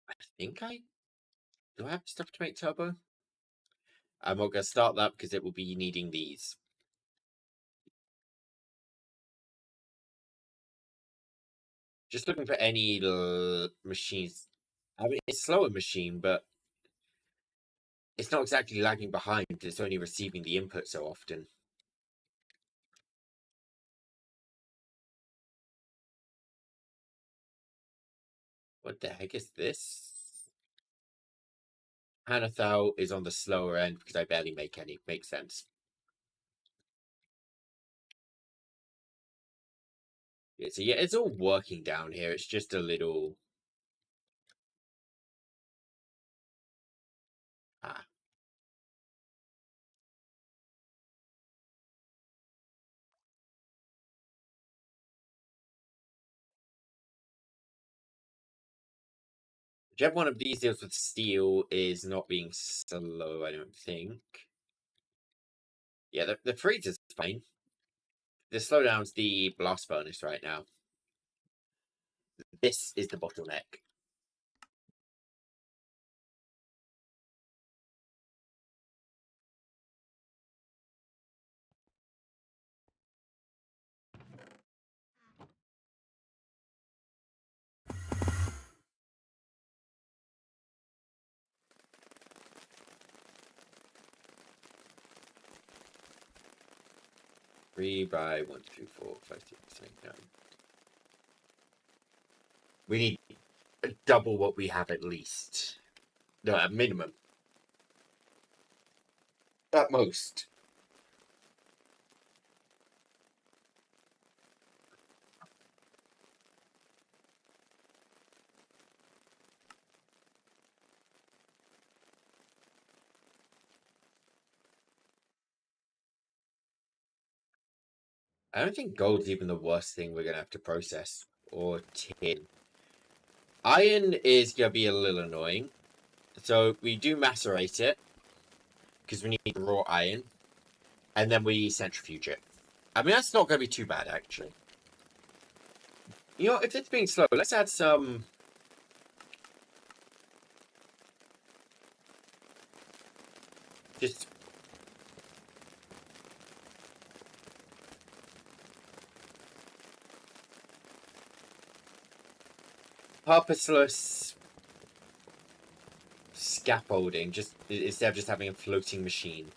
I think I... Do I have stuff to make turbo? I'm not going to start that because it will be needing these. Just looking for any machines. I mean, it's a slower machine, but it's not exactly lagging behind. It's only receiving the input so often. What the heck is this? Hanathal is on the slower end because I barely make any. Makes sense. Yeah, so yeah, it's all working down here. It's just a little... Ah. Whichever one of these deals with steel is not being slow, I don't think. Yeah, the freeze is fine. The slowdown's the blast furnace right now. This is the bottleneck. 3 by 1, 2, 4, 5, 6, 7, 9. We need double what we have at least. No, at minimum. At most. I don't think gold's even the worst thing we're gonna have to process. Or tin. Iron is gonna be a little annoying. So we do macerate it. Because we need raw iron. And then we centrifuge it. I mean, that's not gonna be too bad, actually. You know, if it's being slow, let's add some... Just... purposeless... scaffolding, just instead of just having a floating machine.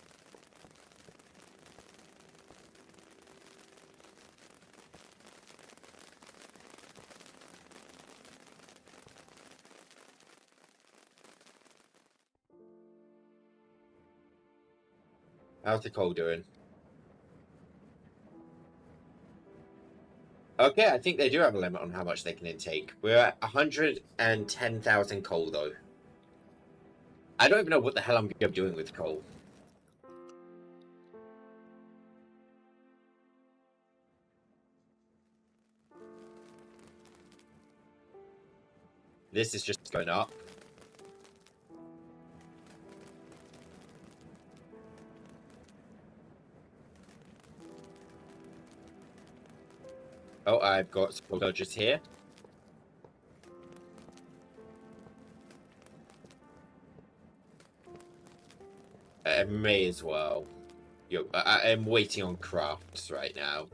How's the coal doing? Okay, I think they do have a limit on how much they can intake. We're at 110,000 coal, though. I don't even know what the hell I'm doing with coal. This is just going up. Oh, I've got scroll dodgers here. I may as well. Yo, I am waiting on crafts right now.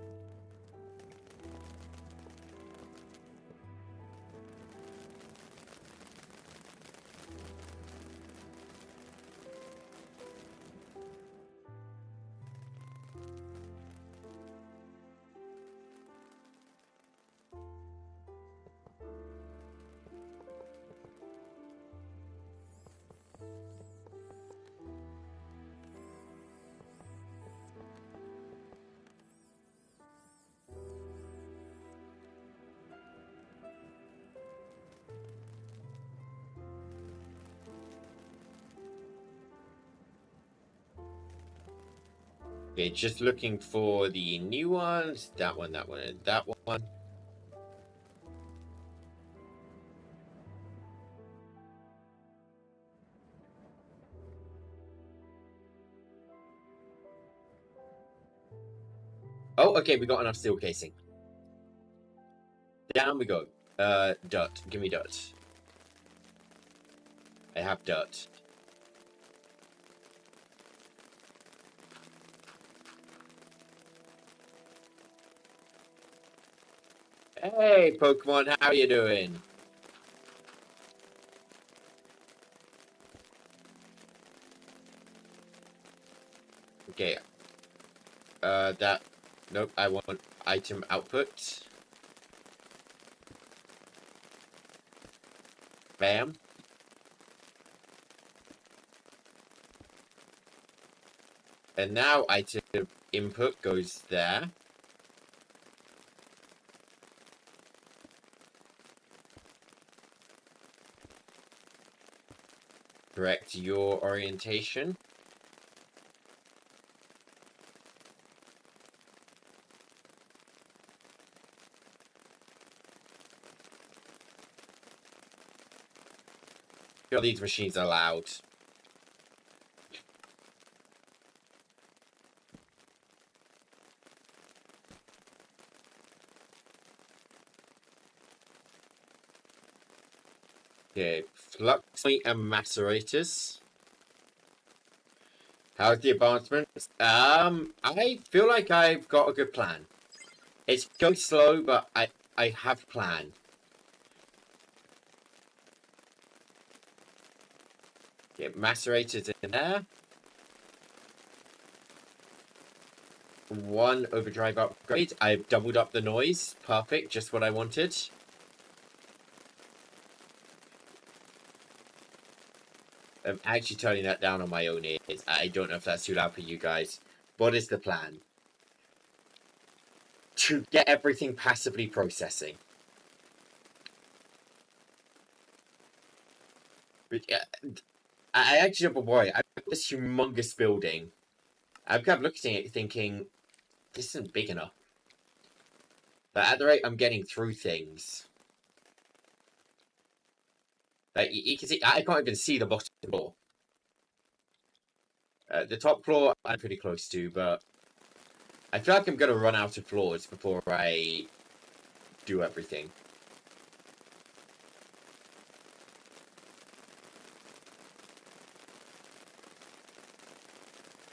Okay, just looking for the new ones. That one, and that one. Oh, okay, we got enough steel casing. Down we go. Dirt. Give me dirt. I have dirt. Hey, Pokemon, how are you doing? Okay. That... Nope, I want item output. Bam. And now item input goes there. Correct your orientation. God, these machines are loud. Okay, flux point and macerators. How's the advancements? I feel like I've got a good plan. It's going slow, but I have a plan. Get macerators in there. One overdrive upgrade. I've doubled up the noise. Perfect, just what I wanted. I'm actually turning that down on my own ears. I don't know if that's too loud for you guys. What is the plan? To get everything passively processing. But, I actually have a worry. I've got this humongous building. I've kept looking at it thinking, this isn't big enough. But at the rate I'm getting through things, like you can see, I can't even see the bottom floor. The top floor I'm pretty close to, but I feel like I'm gonna run out of floors before I do everything.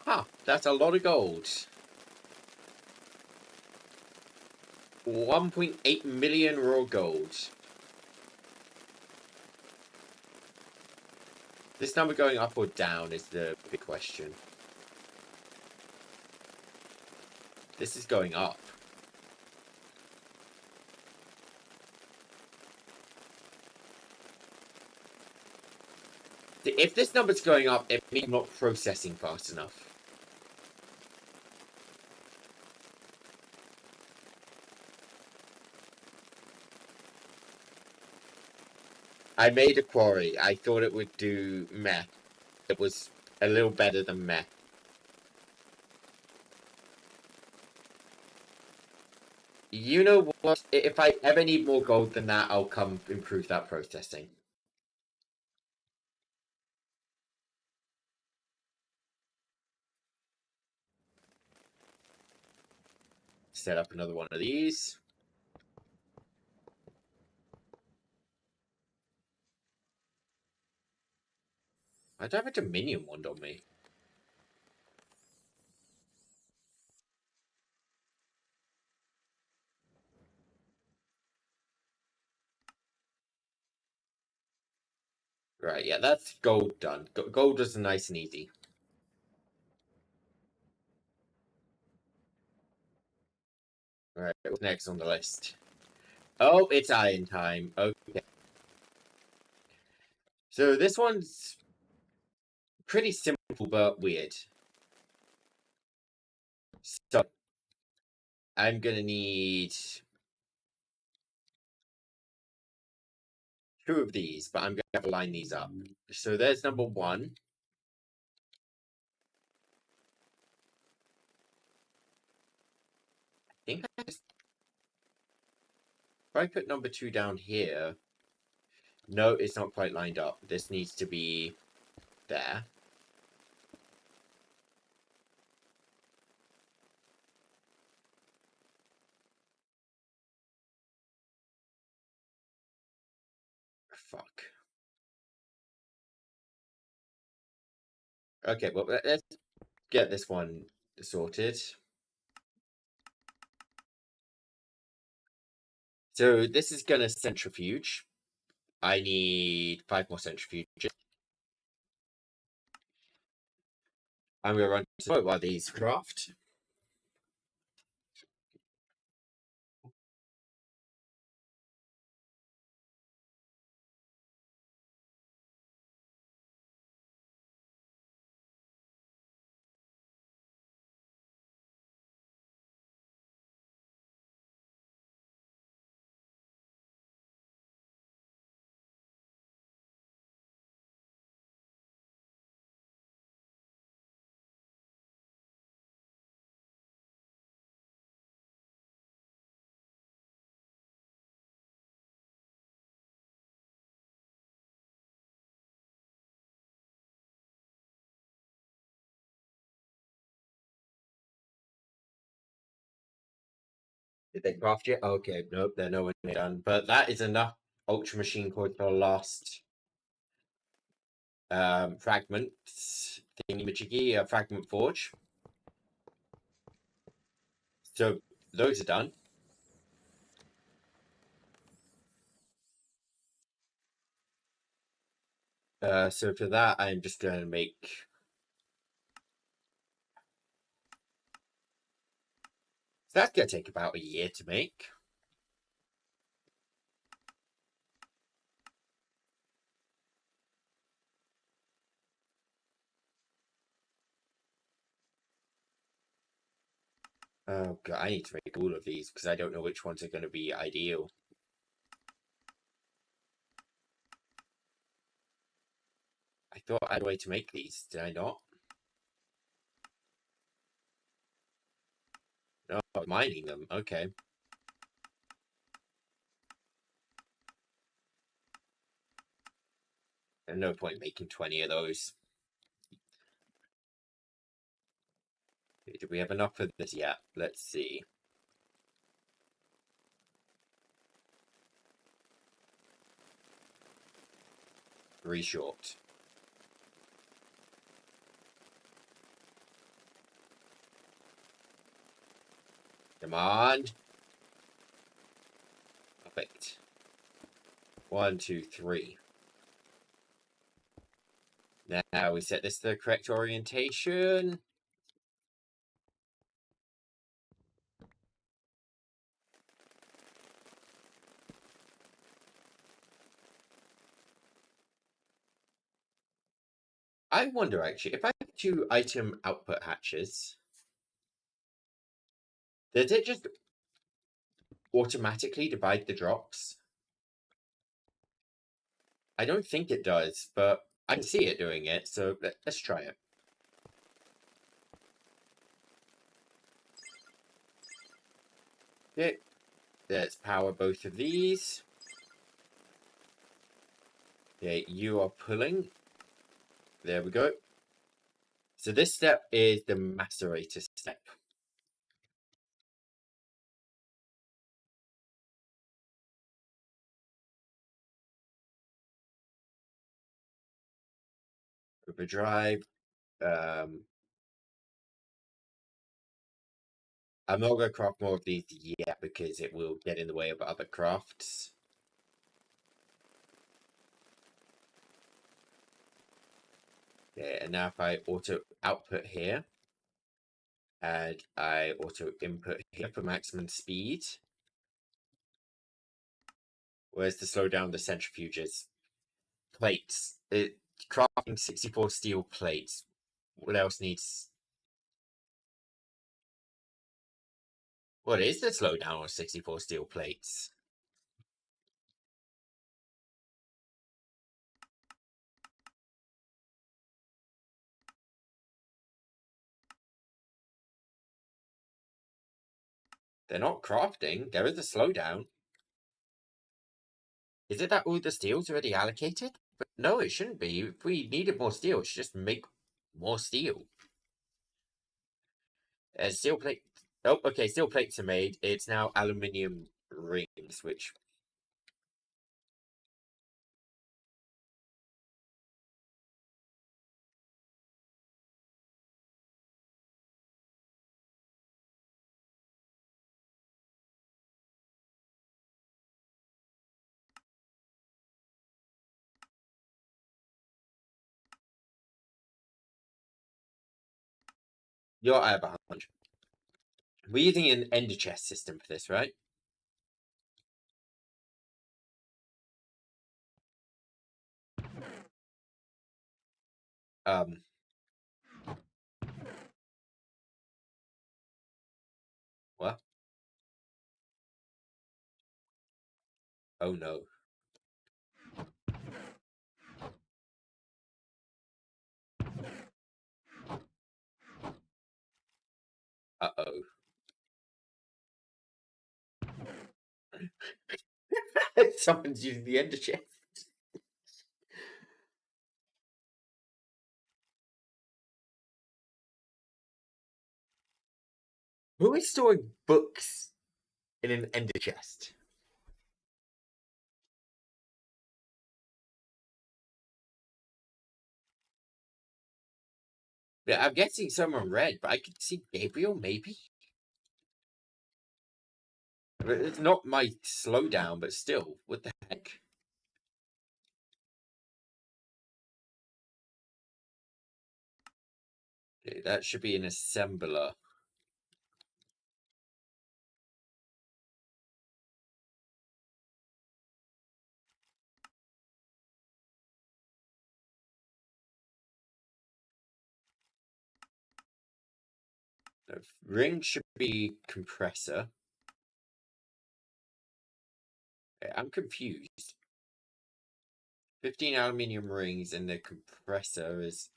Huh, that's a lot of gold. 1.8 million raw gold. This number going up or down is the big question. This is going up. If this number's going up, it means I'm not processing fast enough. I made a quarry. I thought it would do meh. It was a little better than meh. You know what? If I ever need more gold than that, I'll come improve that processing. Set up another one of these. I don't have a Dominion wand on me. Right, yeah, that's gold done. Gold was nice and easy. Alright, what's next on the list? Oh, it's iron time. Okay. So this one's pretty simple but weird. So I'm gonna need 2 of these, but I'm gonna have to line these up. So there's number 1. I think I just... If I put number 2 down here... No, it's not quite lined up. This needs to be there. Fuck. Okay, well, let's get this one sorted. So this is gonna centrifuge. I need 5 more centrifuges. I'm gonna run to while these craft. Did they craft yet? Okay, nope, they're nowhere near done. But that is enough ultra machine core for the last fragment thingy-majiggy, fragment forge. So those are done. So for that, I'm just gonna make... So that's gonna take about a year to make. Oh god, I need to make all of these because I don't know which ones are going to be ideal. I thought I had a way to make these. Did I not? No, I'm mining them. Okay. No point making 20 of those. Do we have enough of this yet? Let's see. Three short. Come on. Perfect. 1, 2, 3. Now we set this to the correct orientation. I wonder actually, if I have 2 item output hatches, does it just automatically divide the drops? I don't think it does, but I can see it doing it, so let's try it. Okay, let's power both of these. Okay, you are pulling. There we go. So this step is the macerator step. Overdrive. I'm not going to craft more of these yet because it will get in the way of other crafts. Okay, and now if I auto output here, and I auto input here for maximum speed. Where's to slow down the centrifuges? Plates. Crafting 64 steel plates. What else needs? What is the slowdown on 64 steel plates? They're not crafting. There is a slowdown. Is it that all the steel's already allocated? But no, it shouldn't be. If we needed more steel, it should just make more steel. Steel plate. Oh, okay. Steel plates are made. It's now aluminium rings, which you're at 100. We're using an ender chest system for this, right? Um. What? Oh no. Uh-oh. Someone's using the ender chest. Who is storing books in an ender chest? Yeah, I'm guessing someone read, but I could see Gabriel, maybe? It's not my slowdown, but still, what the heck? Okay, that should be an assembler. No, ring should be compressor. Okay, I'm confused. 15 aluminium rings and the compressor is...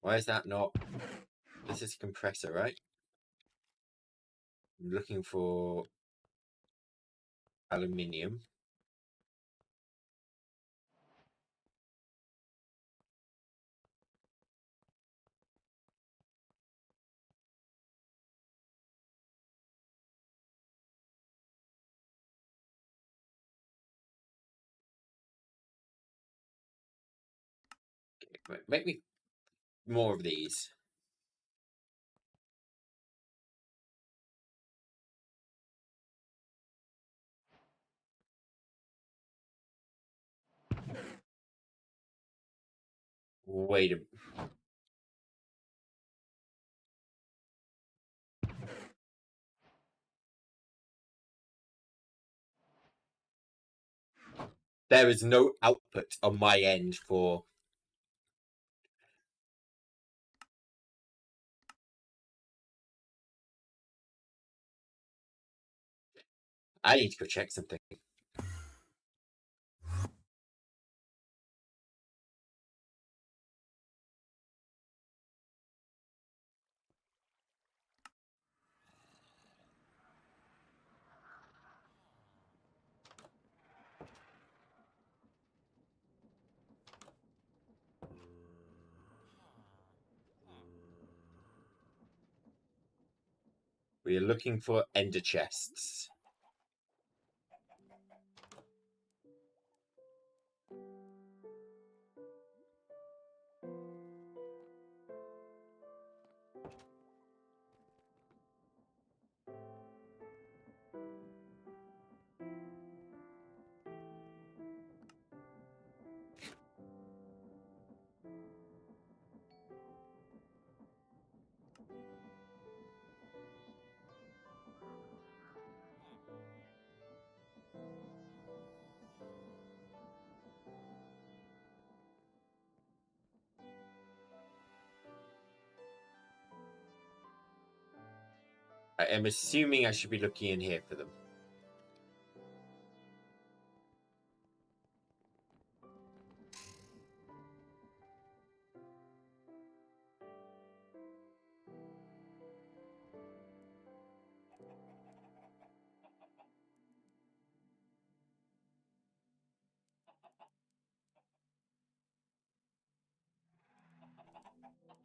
Why is that not? This is a compressor, right? I'm looking for aluminium. Make me more of these. Wait a... There is no output on my end for... I need to go check something. We are looking for ender chests. I am assuming I should be looking in here for them.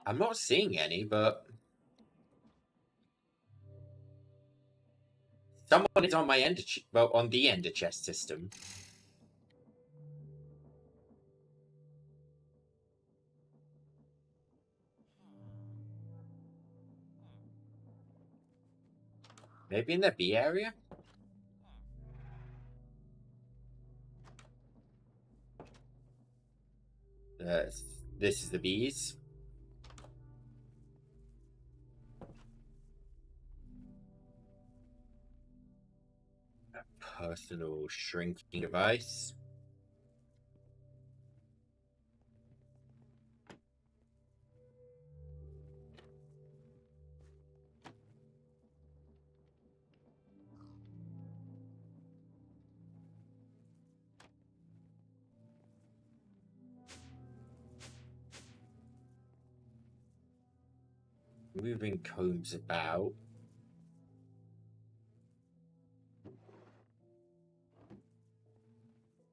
I'm not seeing any, but someone is on my on the ender chest system. Maybe in the B area? This is the bees. A personal shrinking device. Moving combs about.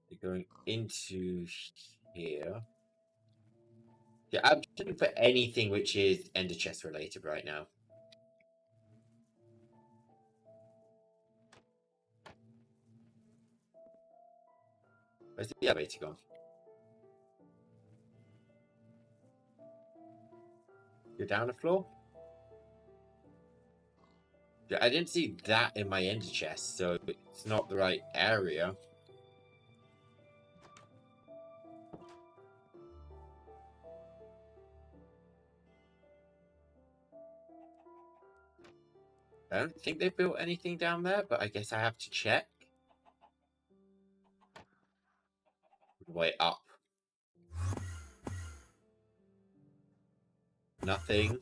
They're going into here. Yeah, I'm looking for anything which is ender chest related right now. Where's the elevator gone? You're down the floor? Yeah, I didn't see that in my ender chest, so it's not the right area. I don't think they built anything down there, but I guess I have to check. Way up. Nothing.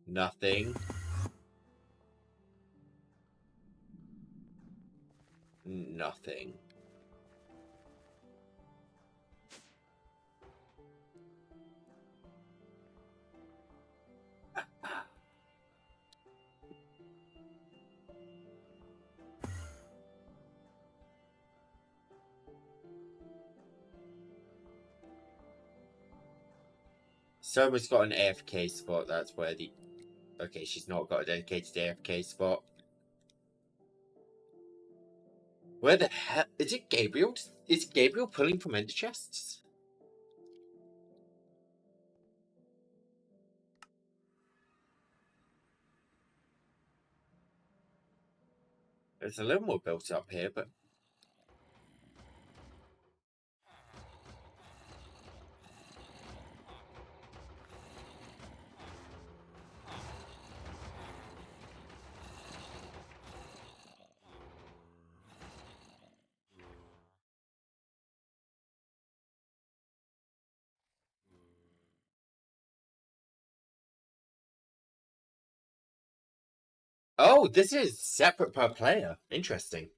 Nothing. Nothing. Soma's got an AFK spot. That's where the... Okay, she's not got a dedicated AFK spot. Where the hell... Is it Gabriel? Is Gabriel pulling from ender chests? There's a little more built up here, but... Oh, this is separate per player. Interesting.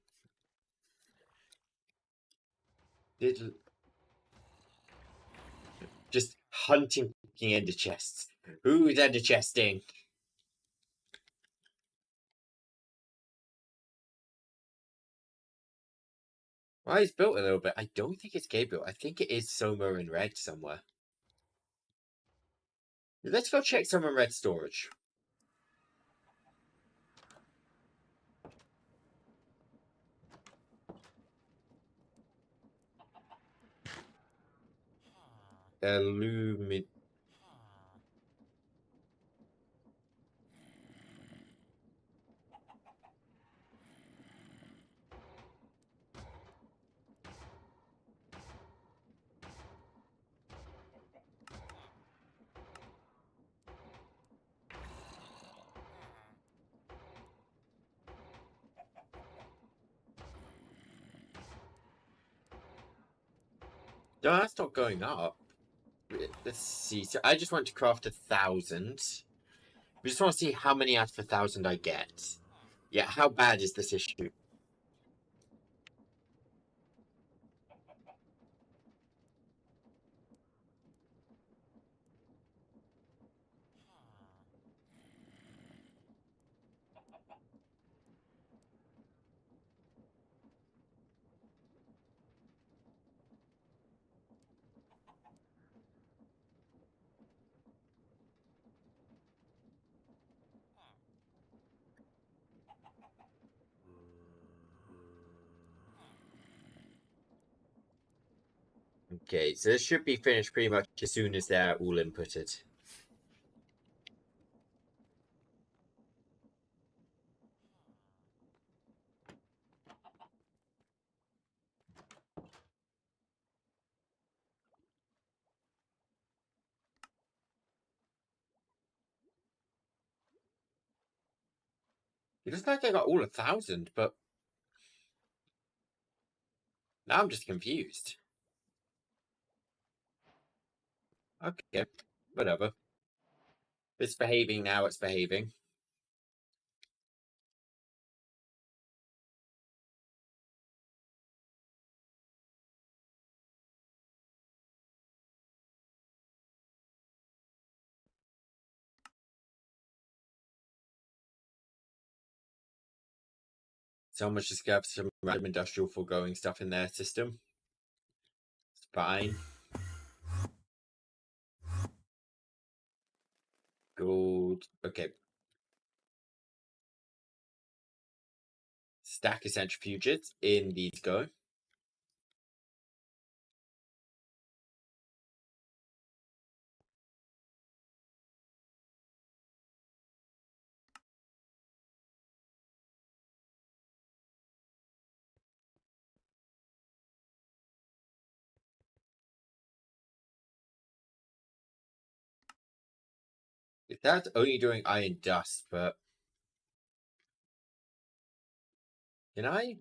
Just hunting ender chests. Who's ender chesting? Well, he's built a little bit. I don't think it's Gabriel. I think it is Soma in red somewhere. Let's go check Soma in red storage. Illumin... No, that's not going up. Let's see. So I just want to craft 1,000. We just want to see how many out of 1,000 I get. Yeah, how bad is this issue? Okay, so this should be finished pretty much as soon as they're all inputted. It looks like I got all 1,000, but now I'm just confused. Okay, whatever. It's behaving now, it's behaving. Someone's just got some random industrial foregoing stuff in their system. It's fine. Gold. Okay. Stack of centrifuges. In these go. That's only doing iron dust, but can I?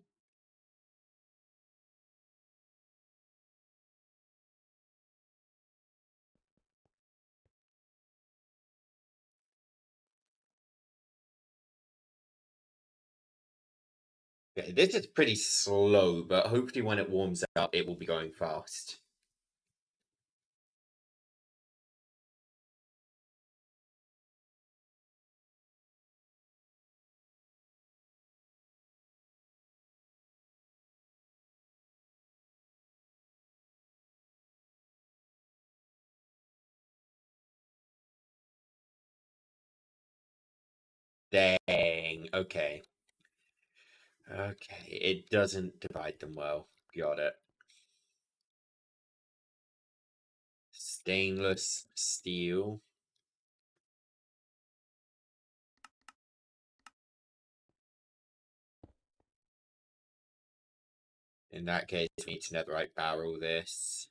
Okay, this is pretty slow, but hopefully when it warms up, it will be going fast. Dang. Okay. Okay. It doesn't divide them well. Got it. Stainless steel. In that case, we need to netherite barrel this.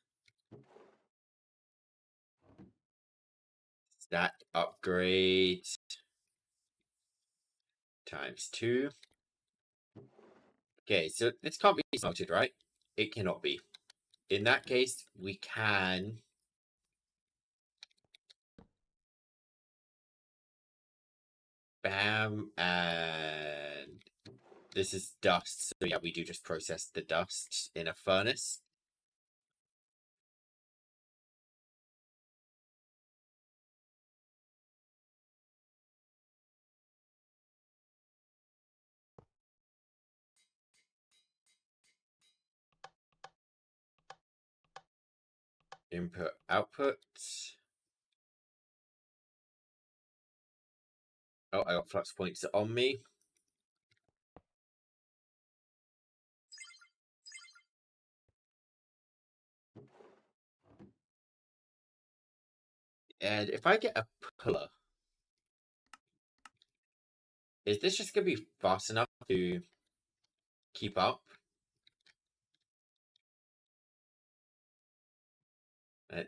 That upgrade times 2. Okay, so this can't be smelted, right? It cannot be. In that case, we can... Bam, and this is dust. So yeah, we do just process the dust in a furnace. Input, output. Oh, I got flux points on me. And if I get a puller, is this just going to be fast enough to keep up?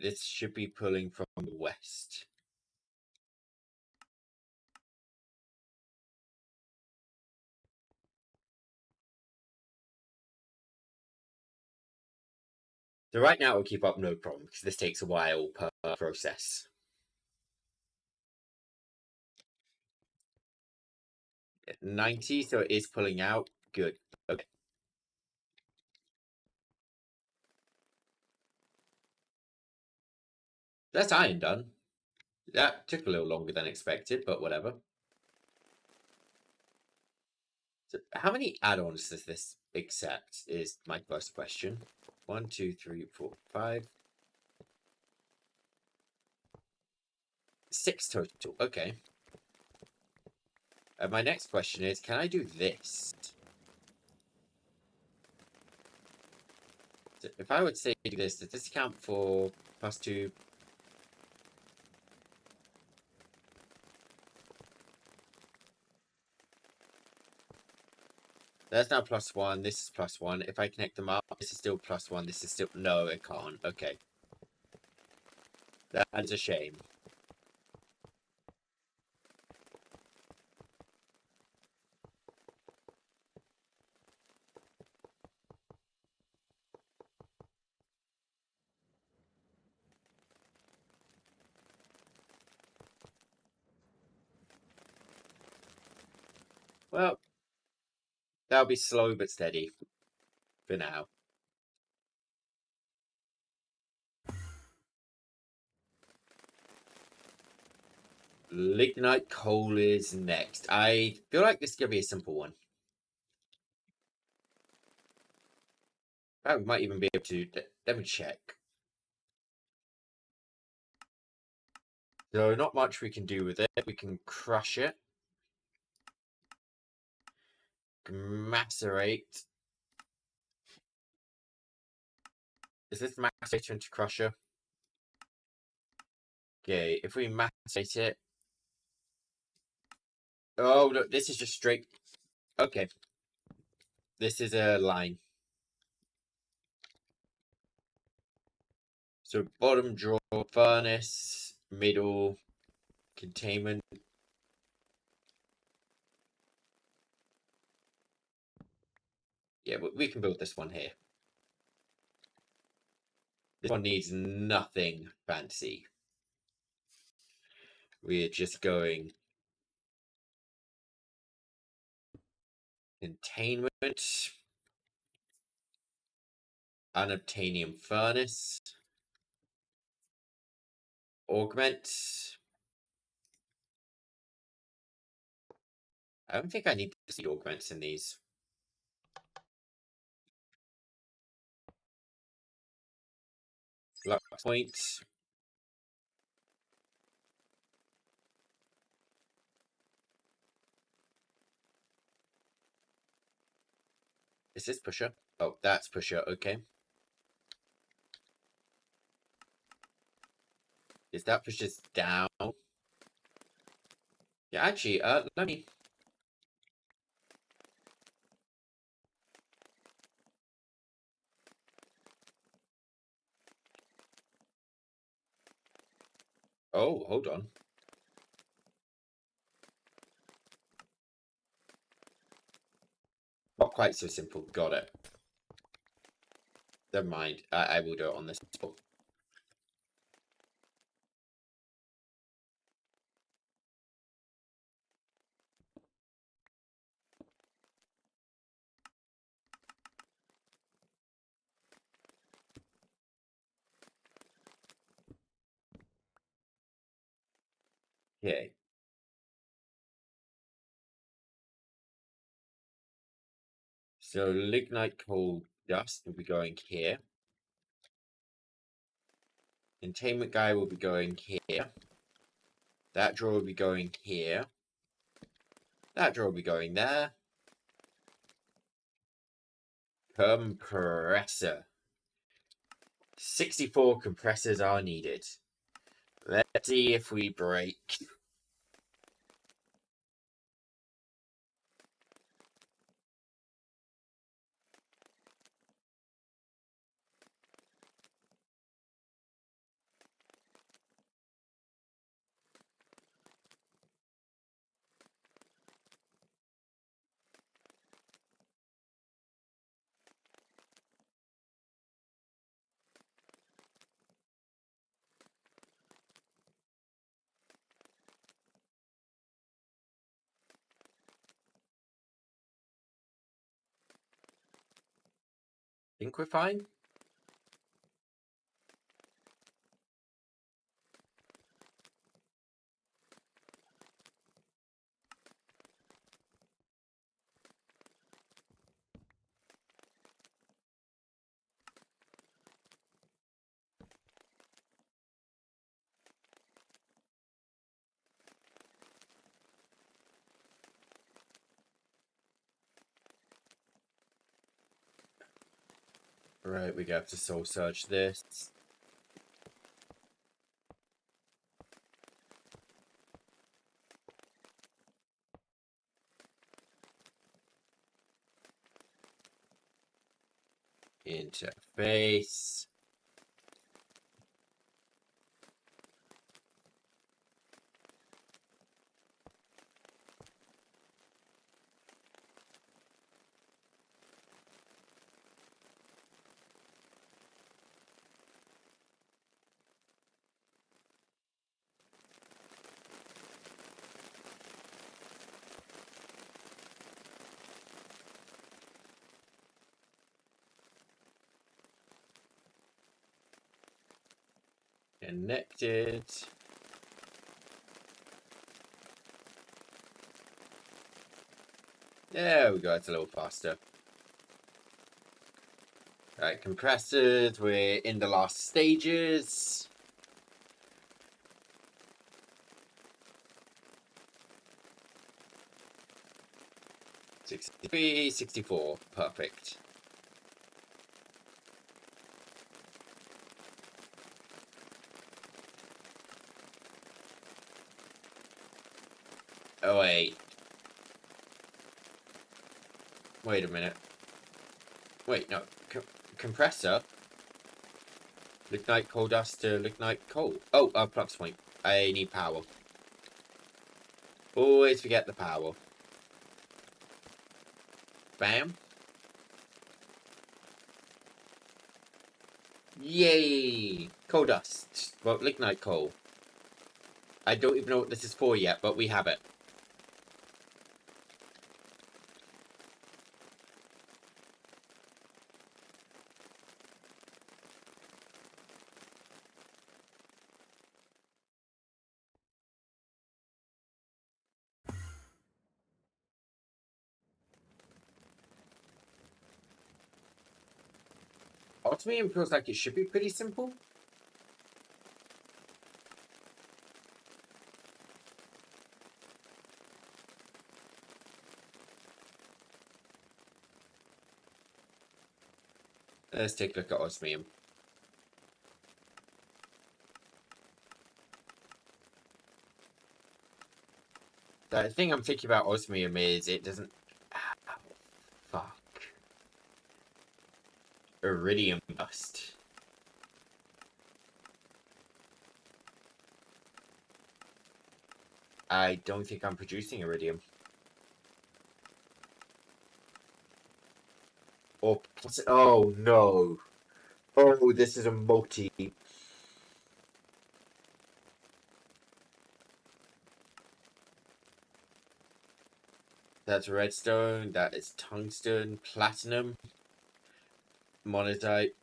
This should be pulling from the west. So right now it'll keep up no problem, because this takes a while per process. At 90, so it is pulling out. Good. Okay. That's iron done. That took a little longer than expected, but whatever. So how many add-ons does this accept is my first question. 1, 2, 3, 4, 5. 6 total. Okay. My next question is, can I do this? So if I would say do this, does this count for +2? That's now +1. This is +1. If I connect them up, this is still +1. This is still... No, it can't. Okay. That is a shame. Well, that'll be slow but steady for now. Lignite coal is next. I feel like this is going to be a simple one. We might even be able to... Let me check. So not much we can do with it. We can crush it. Macerate. Is this macerator into crusher? Okay, if we macerate it... Oh, no, this is just straight... Okay. This is a line. So bottom drawer, furnace, middle, containment. Yeah, but we can build this one here. This one needs nothing fancy. We're just going containment, unobtainium furnace, augment. I don't think I need to see augments in these. Luck point. Is this pusher? Oh, that's pusher. Okay. Is that pusher's down? Yeah, actually, let me. Oh, hold on. Not quite so simple. Got it. Never mind. I will do it on this spot. Okay. So lignite coal dust will be going here. Containment guy will be going here. That drawer will be going here. That drawer will be going there. Compressor. 64 compressors are needed. Let's see if we break. Think we're fine? Right, we have to soul search this. Interface. Connected. There we go, it's a little faster. Right, compressors, we're in the last stages. 63, 64, perfect. Oh wait. Wait a minute. Wait, no. Compressor? Lignite coal dust to lignite coal. Oh, flux point. I need power. Always forget the power. Bam. Yay! Coal dust. Well, lignite coal. I don't even know what this is for yet, but we have it. Ultimately, it feels like it should be pretty simple. Let's take a look at osmium. The thing I'm thinking about osmium is it doesn't... Ow, fuck. Iridium dust. I don't think I'm producing iridium. Or... Oh, no. Oh, this is a multi... That's redstone, that is tungsten, platinum, monazite.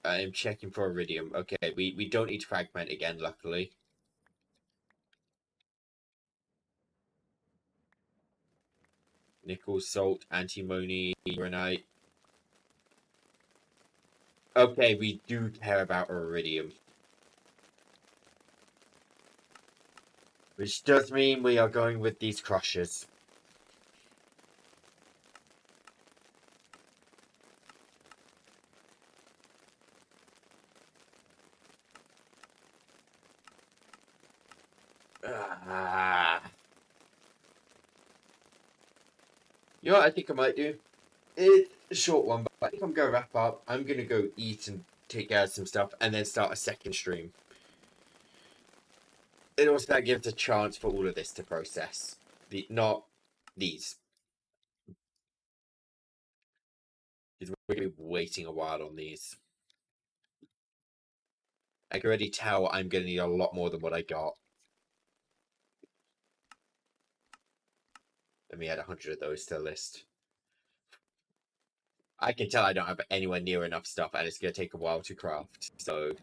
I am checking for iridium. Okay, we don't need to fragment again, luckily. Nickel, salt, antimony, granite. Okay, we do care about iridium. Which does mean we are going with these crushers. You know what I think I might do? It's a short one, but I think I'm going to wrap up. I'm going to go eat and take care of some stuff and then start a second stream. It also that gives a chance for all of this to process. Not these. We're going to be waiting a while on these. I can already tell I'm going to need a lot more than what I got. Let me add 100 of those to the list. I can tell I don't have anywhere near enough stuff and it's going to take a while to craft. So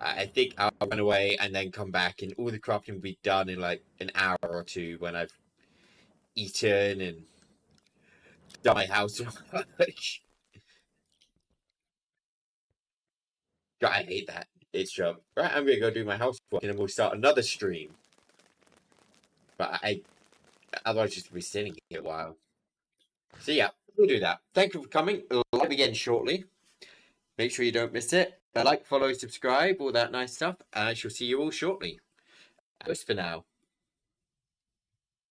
I think I'll run away and then come back and all the crafting will be done in like an hour or two when I've eaten and done my housework. God, I hate that. It's right, I'm going to go do my housework and then we'll start another stream. But otherwise just be sitting here a while. So yeah, we'll do that. Thank you for coming. Live again shortly. Make sure you don't miss it. Like, follow, subscribe, all that nice stuff. And I shall see you all shortly. Adios for now.